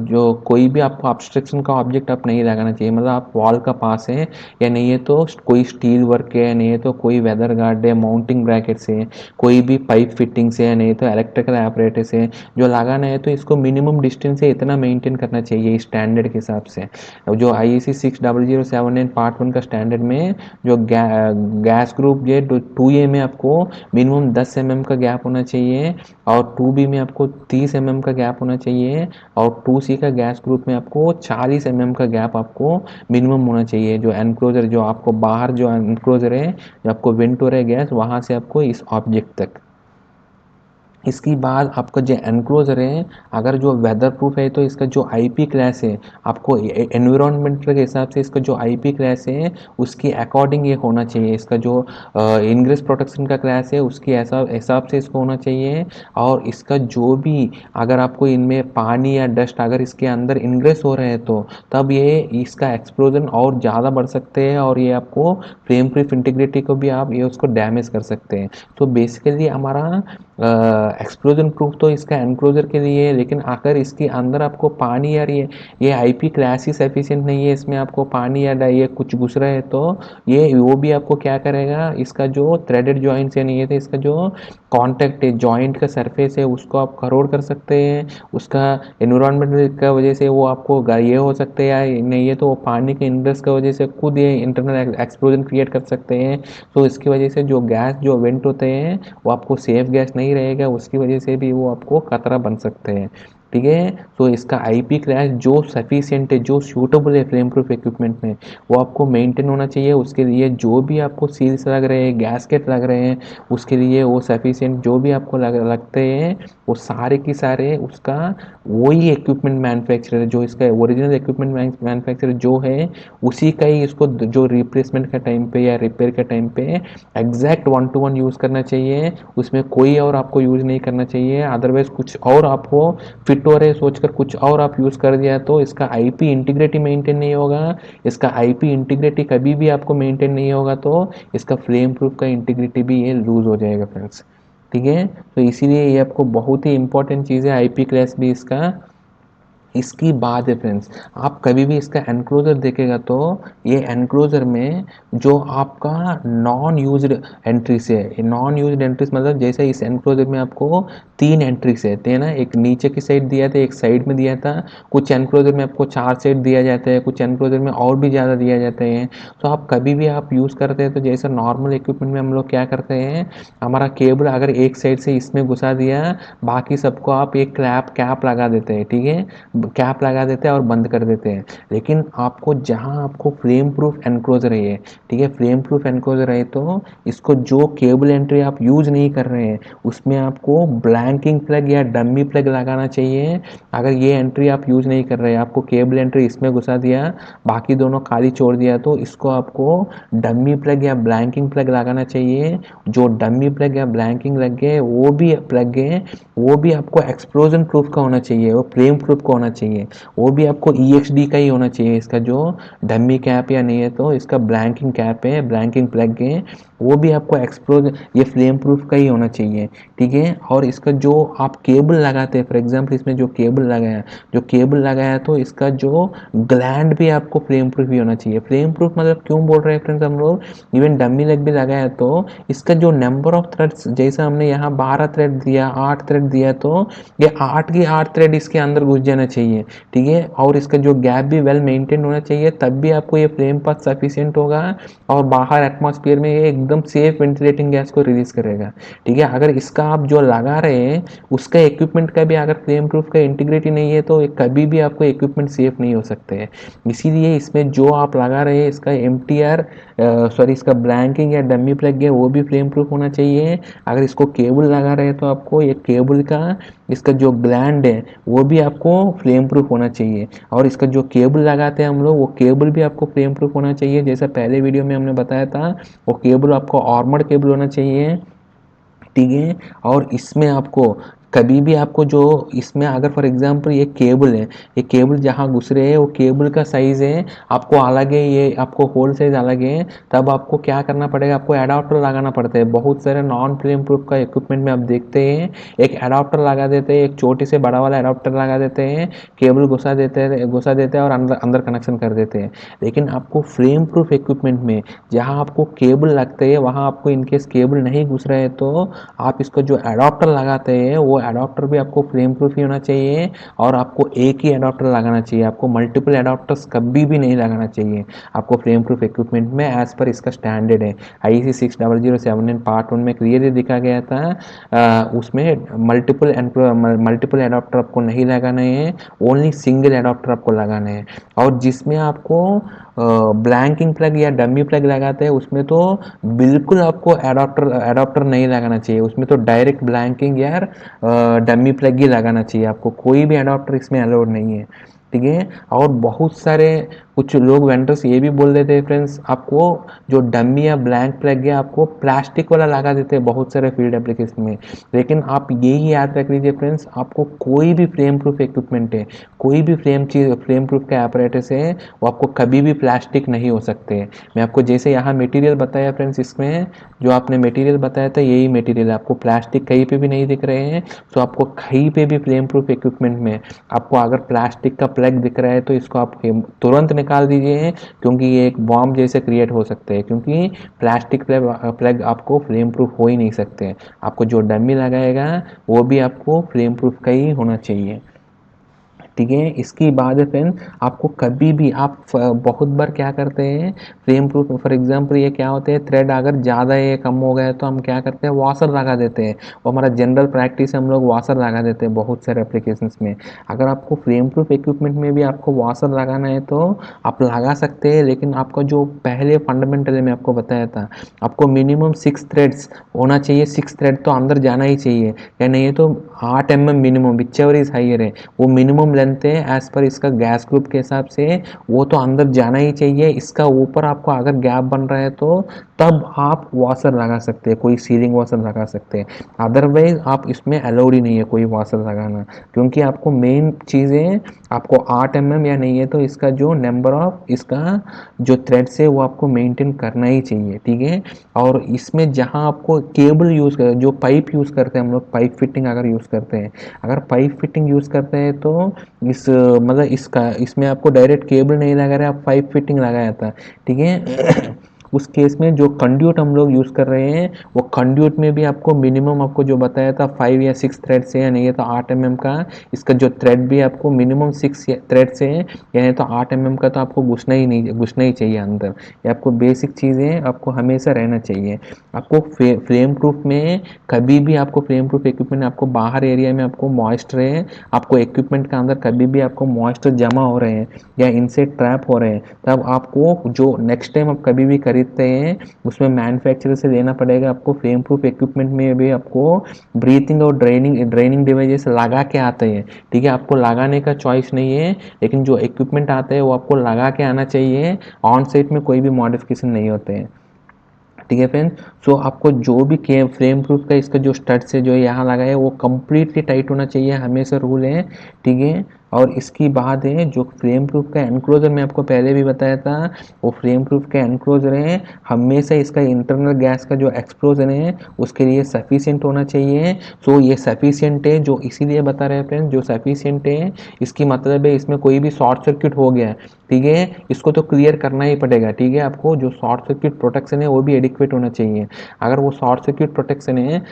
जो कोई भी आपको ऑब्स्ट्रक्शन का ऑब्जेक्ट आप नहीं लगाना चाहिए, मतलब आप वॉल का पास है या नहीं है तो कोई स्टील वर्क है या नहीं है तो कोई वेदर गार्ड है, माउंटिंग ब्रैकेट्स है, कोई भी पाइप फिटिंग्स है या नहीं तो इलेक्ट्रिकल एपरेटस है जो लगाना है तो इसको मिनिमम डिस्टेंस से इतना मेंटेन करना चाहिए स्टैंडर्ड के हिसाब से। जो IEC 6007 पार्ट 1 का स्टैंडर्ड में जो गैस ग्रुप ये 2A में आपको मिनिमम 10 mm का गैप होना चाहिए और 2B में आपको 30 mm का गैप होना चाहिए और 2C का गैस ग्रुप में आपको 40 mm का गैप आपको मिनिमम होना चाहिए। जो एनक्लोजर जो आपको बाहर जो एनक्लोजर है जो आपको वेंट हो रहा है गैस वहाँ से आपको इस ऑब्जेक्ट तक। इसके बाद आपका जो एनक्लोजर है अगर जो वेदर प्रूफ है तो इसका जो IP क्लास है आपको एनवायरमेंट के हिसाब से इसका जो IP क्लास है उसके अकॉर्डिंग ये होना चाहिए। इसका जो इंग्रेस प्रोटेक्शन का क्लास है उसके ऐसा हिसाब से इसको होना चाहिए। और इसका जो भी अगर आपको इनमें पानी या डस्ट अगर इसके अंदर इंग्रेस हो रहे हैं तो तब ये इसका एक्सप्लोजन और ज़्यादा बढ़ सकते हैं और ये आपको फ्लेम प्रूफ इंटीग्रिटी को भी आप ये उसको डैमेज कर सकते हैं। तो बेसिकली हमारा एक्सप्लोजन प्रूफ तो इसका एनक्लोजर के लिए है, लेकिन अगर इसके अंदर आपको पानी या ये IP क्लास ही सफिशिएंट नहीं है, इसमें आपको पानी या ये कुछ घुस रहा है तो ये वो भी आपको क्या करेगा, इसका जो थ्रेडेड जॉइंट्स या नहीं है तो इसका जो कॉन्टैक्ट है जॉइंट का सरफेस है उसको आप करोड़ कर सकते हैं। उसका एनवायरमेंट का वजह से वो आपको ये हो सकते हैं या नहीं है तो वो पानी के इंग्रेस की वजह से खुद ये इंटरनल एक्सप्लोजन क्रिएट कर सकते हैं। तो इसकी वजह से जो गैस जो वेंट होते हैं वो आपको सेफ गैस नहीं रहेगा, उसकी वजह से भी वो आपको खतरा बन सकते हैं, ठीक है। तो इसका IP क्लास जो सफिशिएंट है जो सूटेबल है फ्लेम प्रूफ इक्विपमेंट में वो आपको मेंटेन होना चाहिए। उसके लिए जो भी आपको सील्स लग रहे हैं गैसकेट लग रहे हैं उसके लिए वो सफिशिएंट जो भी आपको लगते हैं वो सारे के सारे उसका वही इक्विपमेंट मैन्युफैक्चरर जो इसका ओरिजिनल इक्विपमेंट मैन्युफैक्चरर जो है उसी का ही इसको जो रिप्लेसमेंट का टाइम पे या रिपेयर का टाइम पे एग्जैक्ट 1-to-1 यूज़ करना चाहिए। उसमें कोई और आपको यूज़ नहीं करना चाहिए, अदरवाइज कुछ और आपको फिट हो रहे सोचकर कुछ और आप यूज़ कर दिया तो इसका IP इंटीग्रिटी मेंटेन नहीं होगा। इसका IP इंटीग्रिटी कभी भी आपको मेंटेन नहीं होगा तो इसका फ्लेम प्रूफ का इंटीग्रिटी भी ये लूज हो जाएगा फ्रेंड्स, ठीक है। तो इसीलिए ये आपको बहुत ही इंपॉर्टेंट चीज़ है IP क्लास भी इसका। इसकी बात है फ्रेंड्स, आप कभी भी इसका एनक्लोजर देखेगा तो ये एनक्लोजर में जो आपका नॉन यूज्ड एंट्रीज है, नॉन यूज्ड एंट्रीज मतलब जैसे इस एनक्लोजर में आपको 3 एंट्रीज है ना, एक नीचे की साइड दिया था एक साइड में दिया था, कुछ एनक्लोजर में आपको 4 साइड दिया जाता है, कुछ एनक्लोजर में और भी ज़्यादा दिया जाते हैं। तो आप कभी भी आप यूज़ करते हैं तो जैसे नॉर्मल इक्विपमेंट में हम लोग क्या करते हैं, हमारा केबल अगर एक साइड से इसमें घुसा दिया बाकी सबको आप एक कैप लगा देते हैं, ठीक है, कैप लगा देते हैं और बंद कर देते हैं। लेकिन आपको जहाँ आपको फ्लेम प्रूफ एनक्लोजर है, ठीक है, फ्लेम प्रूफ एनक्लोजर है तो इसको जो केबल एंट्री आप यूज़ नहीं कर रहे हैं उसमें आपको ब्लैंकिंग प्लग या डमी प्लग लगाना चाहिए। अगर ये एंट्री आप यूज़ नहीं कर रहे हैं, आपको केबल एंट्री इसमें घुसा दिया बाकी दोनों खाली छोड़ दिया तो इसको आपको डमी प्लग या ब्लैंकिंग प्लग लगाना चाहिए। जो डमी प्लग या ब्लैंकिंग लग गए वो भी प्लग है वो भी आपको एक्सप्लोजन प्रूफ का होना चाहिए, वो फ्लेम प्रूफ का होना आना चाहिए, वो भी आपको EXD का ही होना चाहिए। इसका जो डमी कैप या नहीं है तो इसका ब्लैंकिंग कैप है, ब्लैंकिंग प्लग है, वो भी आपको एक्सप्लोज ये फ्लेम प्रूफ का ही होना चाहिए, ठीक है। और इसका जो आप केबल लगाते हैं, फॉर एग्जांपल इसमें जो केबल लगाया तो इसका जो ग्लैंड भी आपको फ्लेम प्रूफ ही होना चाहिए। फ्लेम प्रूफ मतलब क्यों बोल रहे हैं फ्रेंड्स हम लोग, इवन डमी लेग भी लगाया तो इसका जो नंबर ऑफ थ्रेड्स, जैसा हमने यहाँ 12 थ्रेड दिया, 8 थ्रेड दिया, तो ये 8 की 8 थ्रेड इसके अंदर घुस जाना चाहिए, ठीक है। और इसका जो गैप भी वेल मेंटेन होना चाहिए, तब भी आपको ये फ्लेम पाथ सफिशिएंट होगा और बाहर एटमॉस्फेयर में ये एकदम सेफ वेंटिलेटिंग गैस को रिलीज करेगा, ठीक है। अगर इसका आप जो लगा रहे हैं उसका इक्विपमेंट का भी अगर फ्लेम प्रूफ का इंटीग्रिटी नहीं है तो कभी भी आपको इक्विपमेंट सेफ नहीं हो सकते हैं। इसीलिए इसमें जो आप लगा रहे हैं इसका MTR सॉरी इसका ब्लैंकिंग या डमी प्लग है वो भी फ्लेम प्रूफ होना चाहिए। अगर इसको केबल लगा रहे हैं तो आपको ये केबल का इसका जो ग्लैंड है वो भी आपको फ्लेम प्रूफ होना चाहिए। और इसका जो केबल लगाते हैं हम लोग वो केबल भी आपको फ्लेम प्रूफ होना चाहिए, जैसा पहले वीडियो में हमने बताया था। वो केबल आपको आर्मर्ड केबल होना चाहिए, ठीक है। और इसमें आपको कभी भी आपको जो इसमें अगर फॉर एग्जांपल ये केबल है, ये केबल जहाँ घुस रहे हैं वो केबल का साइज़ है आपको अलग है, ये आपको होल साइज अलग है, तब आपको क्या करना पड़ेगा, आपको एडाप्टर लगाना पड़ता है। बहुत सारे नॉन फ्लेम प्रूफ का इक्विपमेंट में आप देखते हैं एक एडाप्टर लगा देते हैं, एक छोटे से बड़ा वाला एडाप्टर लगा देते हैं, केबल घुसा देते हैं और अंदर अंदर कनेक्शन कर देते हैं। लेकिन आपको फ्लेम प्रूफ इक्विपमेंट में जहाँ आपको केबल लगते हैं वहाँ आपको इनकेस केबल नहीं घुस रहे है तो आप इसका जो एडाप्टर लगाते हैं वो एडाप्टर भी आपको फ्लेम प्रूफ ही होना चाहिए। और आपको एक ही एडाप्टर लगाना चाहिए, आपको मल्टीपल एडाप्टर्स कभी भी नहीं लगाना चाहिए आपको फ्लेम प्रूफ इक्विपमेंट में, एज पर इसका स्टैंडर्ड है। IEC 6007 पार्ट 1 में क्लियरली दिखा गया था, उसमें मल्टीपल एडाप्टर आपको नहीं लगाने हैं, ओनली सिंगल एडाप्टर आपको लगाने हैं। और जिसमें आपको ब्लैंकिंग प्लग या डमी प्लग लगाते हैं उसमें तो बिल्कुल आपको एडाप्टर नहीं लगाना चाहिए, उसमें तो डायरेक्ट ब्लैंकिंग या डमी प्लग ही लगाना चाहिए, आपको कोई भी एडाप्टर इसमें अलाउड नहीं है, ठीक है। और बहुत सारे कुछ लोग वेंडर्स ये भी बोल देते हैं फ्रेंड्स आपको जो डमी या ब्लैंक प्लग है आपको प्लास्टिक वाला लगा देते हैं बहुत सारे फील्ड एप्लीकेशन में। लेकिन आप यही याद रख लीजिए फ्रेंड्स, आपको कोई भी फ्लेम प्रूफ इक्विपमेंट है, कोई भी फ्लेम प्रूफ का apparatus है, वो आपको कभी भी प्लास्टिक नहीं हो सकते। मैं आपको जैसे यहाँ मटेरियल बताया फ्रेंड्स, इसमें जो आपने मटेरियल बताया था यही मटेरियल है, आपको प्लास्टिक कहीं पे भी नहीं दिख रहे हैं। तो आपको कहीं पे भी फ्लेम प्रूफ इक्विपमेंट में आपको अगर प्लास्टिक का प्लग दिख रहा है तो इसको आप तुरंत निकाल दीजिए, क्योंकि ये एक बॉम्ब जैसे क्रिएट हो सकते हैं, क्योंकि प्लास्टिक प्लग आपको फ्लेम प्रूफ हो ही नहीं सकते। आपको जो डमी लगाएगा वो भी आपको फ्लेम प्रूफ का ही होना चाहिए, ठीक है। इसकी बाद फ्रेंड आपको कभी भी आप बहुत बार क्या करते हैं फ्लेम प्रूफ, फॉर एग्जांपल ये क्या होते हैं थ्रेड अगर ज़्यादा ये कम हो गया तो हम क्या करते हैं वॉशर लगा देते हैं, वो हमारा जनरल प्रैक्टिस है, हम लोग वॉशर लगा देते हैं बहुत सारे एप्लीकेशंस में। अगर आपको फ्लेम प्रूफ इक्विपमेंट में भी आपको वॉशर लगाना है तो आप लगा सकते हैं, लेकिन आपका जो पहले फंडामेंटल मैं आपको बताया था आपको मिनिमम 6 थ्रेड्स होना चाहिए, 6 थ्रेड तो अंदर जाना ही चाहिए, या नहीं है तो 8 mm minimum which ever is higher है वो मिनिमम लेंथ है एज पर इसका गैस ग्रुप के हिसाब से, वो तो अंदर जाना ही चाहिए। इसका ऊपर आपको अगर गैप बन रहा है तो तब आप वॉशर लगा सकते हैं, कोई सीलिंग वॉशर लगा सकते हैं, अदरवाइज आप इसमें अलाउड ही नहीं है कोई वॉशर लगाना, क्योंकि आपको मेन चीज़ें आपको 8 mm या नहीं है तो इसका जो नंबर ऑफ इसका जो थ्रेड्स है वो आपको मेंटेन करना ही चाहिए, ठीक है। और इसमें जहाँ आपको केबल यूज़ कर जो पाइप यूज़ करते हैं हम लोग, पाइप फिटिंग अगर यूज़ करते हैं, अगर पाइप फिटिंग यूज़ करते हैं तो इस मतलब इसका इसमें आपको डायरेक्ट केबल नहीं लगा रहे, आप पाइप फिटिंग लगाया था, ठीक है। उस केस में जो कंड्यूट हम लोग यूज़ कर रहे हैं वो कंड्यूट में भी आपको मिनिमम आपको जो बताया था 5 या 6 थ्रेड से, या नहीं है तो 8 mm का इसका जो थ्रेड भी आपको मिनिमम 6 थ्रेड से है, या नहीं तो 8 mm का तो आपको घुसना ही चाहिए अंदर। ये आपको बेसिक चीज़ें आपको हमेशा रहना चाहिए। आपको फ्लेम प्रूफ में कभी भी आपको फ्लेम प्रूफ इक्विपमेंट आपको बाहर एरिया में आपको मॉइस्चर है, आपको इक्विपमेंट के अंदर कभी भी आपको मॉइस्चर जमा हो रहे हैं या इनसे ट्रैप हो रहे हैं, तब आपको जो नेक्स्ट टाइम आप कभी भी खरीदते हैं उसमें मैन्युफैक्चरर से लेना पड़ेगा आपको फ्लेम प्रूफ इक्विपमेंट में भी आपको ब्रीथिंग और ड्रेनिंग डिवाइसेस लगा के आते हैं, ठीक है। आपको लगाने का चॉइस नहीं है, लेकिन जो इक्विपमेंट आते हैं वो आपको लगा के आना चाहिए, ऑन साइट में कोई भी मॉडिफिकेशन नहीं होते हैं, ठीक है फ्रेंड्स। सो आपको जो भी के फ्रेम प्रूफ का इसका जो स्टड्स है जो यहाँ लगा है वो कम्प्लीटली टाइट होना चाहिए, हमेशा रूल है, ठीक है। और इसकी बात है जो फ्रेम प्रूफ का एनक्लोजर मैं आपको पहले भी बताया था, वो फ्रेम प्रूफ का एनक्लोजर है हमेशा इसका इंटरनल गैस का जो एक्सप्लोजन है उसके लिए सफिशिएंट होना चाहिए। सो ये सफिशिएंट है जो इसीलिए बता रहे हैं फ्रेंड्स, जो सफिशिएंट है इसकी मतलब है इसमें कोई भी शॉर्ट सर्किट हो गया, ठीक है, इसको तो क्लियर करना ही पड़ेगा, ठीक है। आपको जो शॉर्ट सर्किट प्रोटेक्शन है वो भी एडिक्वेट होना चाहिए। अगर वो शॉर्ट सर्किट प्रोटेक्शन है,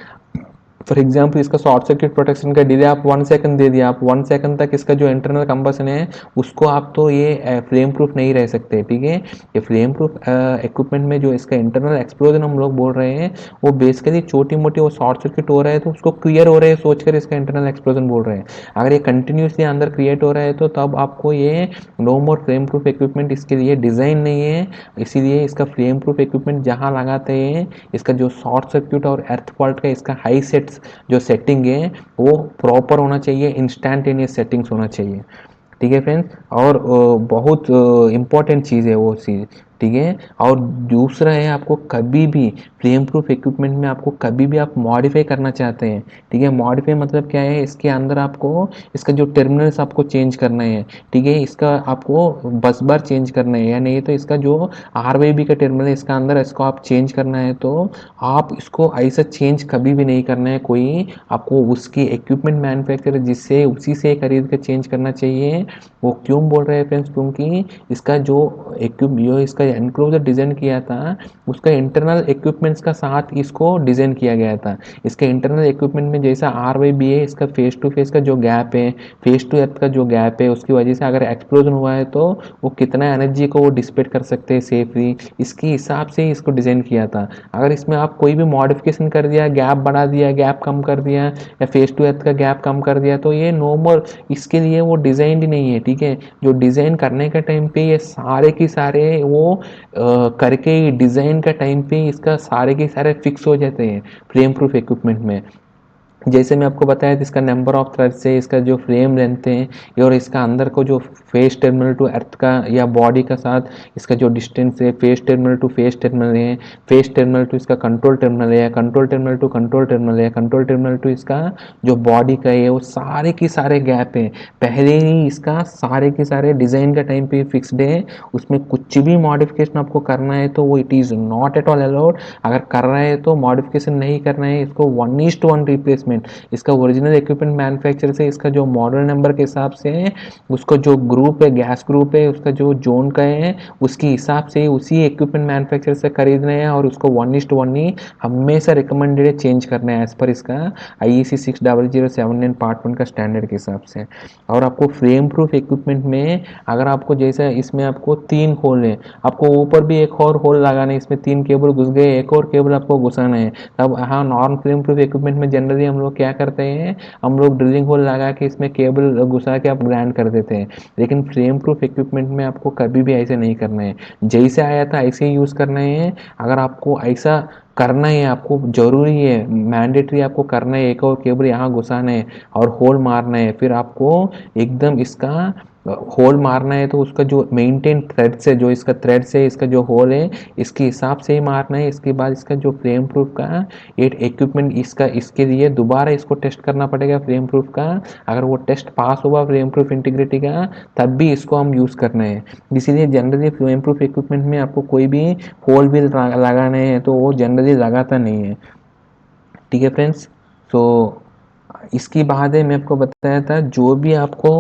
फॉर एग्जाम्पल इसका शॉर्ट सर्किट प्रोटेक्शन का डिले आप 1 सेकंड दे दिया, आप 1 सेकंड तक इसका जो इंटरनल कंबसन है उसको आप तो ये फ्लेम प्रूफ नहीं रह सकते, ठीक है। ये फ्लेम प्रूफ इक्विपमेंट में जो इसका इंटरनल एक्सप्लोजन हम लोग बोल रहे हैं वो बेसिकली छोटी मोटी वो शॉर्ट सर्किट हो रहा है तो उसको क्लियर हो रहा है सोचकर इसका इंटरनल एक्सप्लोजन बोल रहे हैं। अगर ये कंटिन्यूसली अंदर क्रिएट हो रहा है तो तब आपको ये नो मोर फ्लेम प्रूफ इक्विपमेंट इसके लिए डिज़ाइन नहीं है। इसीलिए इसका फ्लेम प्रूफ इक्विपमेंट जहाँ लगाते हैं इसका जो शॉर्ट सर्किट और अर्थ फॉल्ट का इसका हाई सेट्स जो सेटिंग है वो प्रॉपर होना चाहिए, इंस्टैंटेनियस सेटिंग्स होना चाहिए, ठीक है फ्रेंड्स। और बहुत इम्पॉर्टेंट चीज़ है वो चीज़, ठीक है। और दूसरा है आपको कभी भी फ्लेम प्रूफ इक्विपमेंट में आपको कभी भी आप मॉडिफाई करना चाहते हैं, ठीक है। मॉडिफाई मतलब क्या है, इसके अंदर आपको इसका जो टर्मिनल्स आपको चेंज करना है, ठीक है, इसका आपको बस बार चेंज करना है या नहीं तो इसका जो RYB का टर्मिनल है इसका अंदर इसको आप चेंज करना है तो आप इसको ऐसा चेंज कभी भी नहीं करना है कोई, आपको उसकी इक्विपमेंट मैन्युफैक्चरर जिससे उसी से खरीद कर चेंज करना चाहिए। वो क्यों बोल रहे हैं फ्रेंड्स, क्योंकि इसका जो इसका एनक्लोजर डिज़ाइन किया था उसका इंटरनल इक्विपमेंट्स का साथ इसको डिज़ाइन किया गया था। इसके इंटरनल इक्विपमेंट में जैसा RYB है इसका फेस टू फेस का जो गैप है, फेस टू अर्थ का जो गैप है उसकी वजह से अगर एक्सप्लोजन हुआ है तो वो कितना एनर्जी को वो डिसिपेट कर सकते हैं सेफली, इसके हिसाब से इसको डिज़ाइन किया था। अगर इसमें आप कोई भी मॉडिफिकेशन कर दिया, गैप बढ़ा दिया, गैप कम कर दिया या फेस टू अर्थ का गैप कम कर दिया तो ये नो मोर, इसके लिए वो डिज़ाइन ही नहीं है, ठीक है। जो डिज़ाइन करने के टाइम पे ये सारे के सारे वो करके डिज़ाइन का टाइम पे इसका सारे के सारे फिक्स हो जाते हैं फ्लेम प्रूफ इक्विपमेंट में। जैसे मैं आपको बताया था इसका नंबर ऑफ थ्रेड्स है, इसका जो फ्रेम लेंथ है और इसका अंदर को जो फेस टर्मिनल टू अर्थ का या बॉडी का साथ इसका जो डिस्टेंस है, phase terminal to phase terminal है, फेस टर्मिनल टू इसका कंट्रोल टर्मिनल है, control terminal to control terminal है, कंट्रोल टर्मिनल टू इसका जो बॉडी का है, वो सारे के सारे गैप है पहले ही इसका सारे के सारे डिज़ाइन का टाइम पे फिक्सड है। उसमें कुछ भी मॉडिफिकेशन आपको करना है तो वो it is not at all allowed. अगर कर रहे हैं तो मॉडिफिकेशन नहीं करना है, इसको 1:1 रिप्लेसमेंट इसका ओरिजिनल इक्विपमेंट मैन्युफैक्चरर से इसका जो मॉडल नंबर के हिसाब से उसका जो ग्रुप है, गैस ग्रुप है, उसका जो जोन का है उसके हिसाब से उसी इक्विपमेंट मैन्युफैक्चरर से खरीदना है और उसको 1:1 ही हमेशा रिकमेंडेड है चेंज करना है एज पर इसका IEC 60079 पार्ट 1 का स्टैंडर्ड के हिसाब से। और आपको फ्रेम प्रूफ इक्विपमेंट में अगर आपको जैसा इसमें आपको 3 होल है, आपको ऊपर भी एक और होल लगाना है, इसमें 3 केबल घुस गए, एक और केबल आपको घुसाना है। तब हाँ, नॉन फ्लेम प्रूफ इक्विपमेंट में जनरली हम लोग क्या करते हैं, हम लोग ड्रिलिंग होल लगा के इसमें केबल घुसा के आप ग्राइंड कर देते हैं। लेकिन फ्लेम प्रूफ इक्विपमेंट में आपको कभी भी ऐसे नहीं करना है, जैसे आया था ऐसे ही यूज़ करना है। अगर आपको ऐसा करना है, आपको ज़रूरी है, मैंडेटरी आपको करना है, एक और केबल यहाँ घुसाना है और होल मारना है, फिर आपको एकदम इसका होल मारना है तो उसका जो मेंटेन थ्रेड से जो इसका थ्रेड से इसका जो होल है इसके हिसाब से ही मारना है। इसके बाद इसका जो फ्लेम प्रूफ का एक इक्विपमेंट इसका इसके लिए दोबारा इसको टेस्ट करना पड़ेगा फ्लेम प्रूफ का। अगर वो टेस्ट पास हुआ फ्लेम प्रूफ इंटीग्रिटी का तब भी इसको हम यूज़ करना है। इसीलिए जनरली फ्लेम प्रूफ इक्विपमेंट में आपको कोई भी होल भी लगाने हैं तो वो जनरली लगाता नहीं है, ठीक है फ्रेंड्स। सो इसकी बाद है मैं आपको बताया था जो भी आपको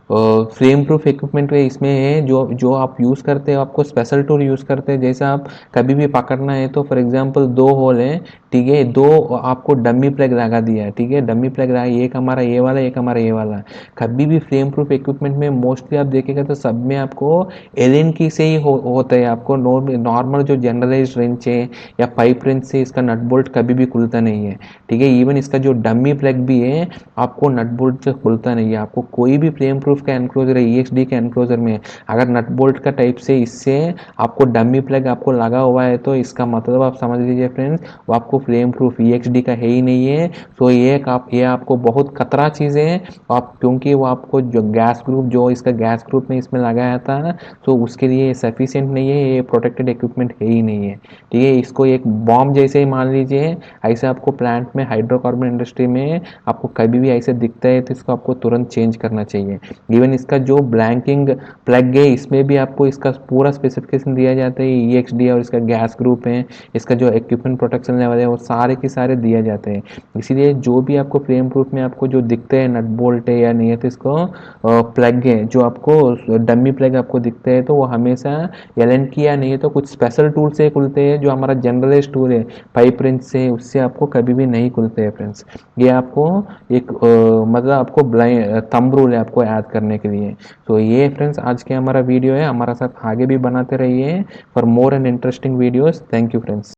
फ्रेम प्रूफ इक्विपमेंट है इसमें है जो जो आप यूज़ करते हो, आपको स्पेशल टूल यूज़ करते हैं। जैसा आप कभी भी पकड़ना है तो फॉर एग्जांपल 2 होल है, ठीक है, 2 आपको डमी प्लग लगा दिया है, ठीक है, डमी प्लग लगा, एक हमारा ये वाला एक हमारा ये वाला। कभी भी फ्रेम प्रूफ इक्विपमेंट में मोस्टली आप देखेगा तो सब में आपको एलियन की से ही होता है। आपको नॉर्मल जो जनरलाइज रेंच है या पाइप रेंच से इसका नट बोल्ट कभी भी खुलता नहीं है, ठीक है। इवन इसका जो डमी प्लग भी है आपको नट बोल्ट से खुलता नहीं है। आपको कोई भी फ्लेम प्रूफ प्रूफ का एनक्लोजर है, EXD के एनक्लोजर में अगर नट बोल्ट का टाइप से इससे आपको डमी प्लग आपको लगा हुआ है तो इसका मतलब आप समझ लीजिए फ्रेंड्स वो आपको फ्लेम प्रूफ EXD का है ही नहीं है। तो ये आपको बहुत खतरा चीज़ है आप, क्योंकि वो आपको जो गैस ग्रुप जो इसका गैस ग्रुप में इसमें लगाया था तो उसके लिए सफिशिएंट नहीं है, ये प्रोटेक्टेड इक्विपमेंट है ही नहीं है। ठीक है, इसको एक बॉम्ब जैसे ही मान लीजिए। ऐसे आपको प्लांट में हाइड्रोकार्बन इंडस्ट्री में आपको कभी भी ऐसे दिखता है तो इसको आपको तुरंत चेंज करना चाहिए। इवन इसका जो ब्लैंकिंग प्लग है इसमें भी आपको इसका पूरा स्पेसिफिकेशन दिया जाता है, EXD और इसका गैस ग्रुप है, इसका जो इक्विपमेंट प्रोटेक्शन लेवल है वो सारे के सारे दिए जाते हैं। इसीलिए जो भी आपको फ्लेम प्रूफ में आपको जो दिखते हैं नट बोल्ट है या नहीं है तो इसको प्लग है जो आपको डमी प्लग आपको दिखते हैं तो वो हमेशा एलन की या नहीं है तो कुछ स्पेशल टूल से खुलते हैं, जो हमारा जनरलाइज टूल है 5 रेंज से, उससे आपको कभी भी नहीं खुलते हैं फ्रेंड्स। ये आपको एक मतलब आपको ब्लाइंड थंब रूल है आपको याद करने के लिए। तो ये फ्रेंड्स आज के हमारा वीडियो है, हमारा साथ आगे भी बनाते रहिए for more and interesting videos. Thank you friends.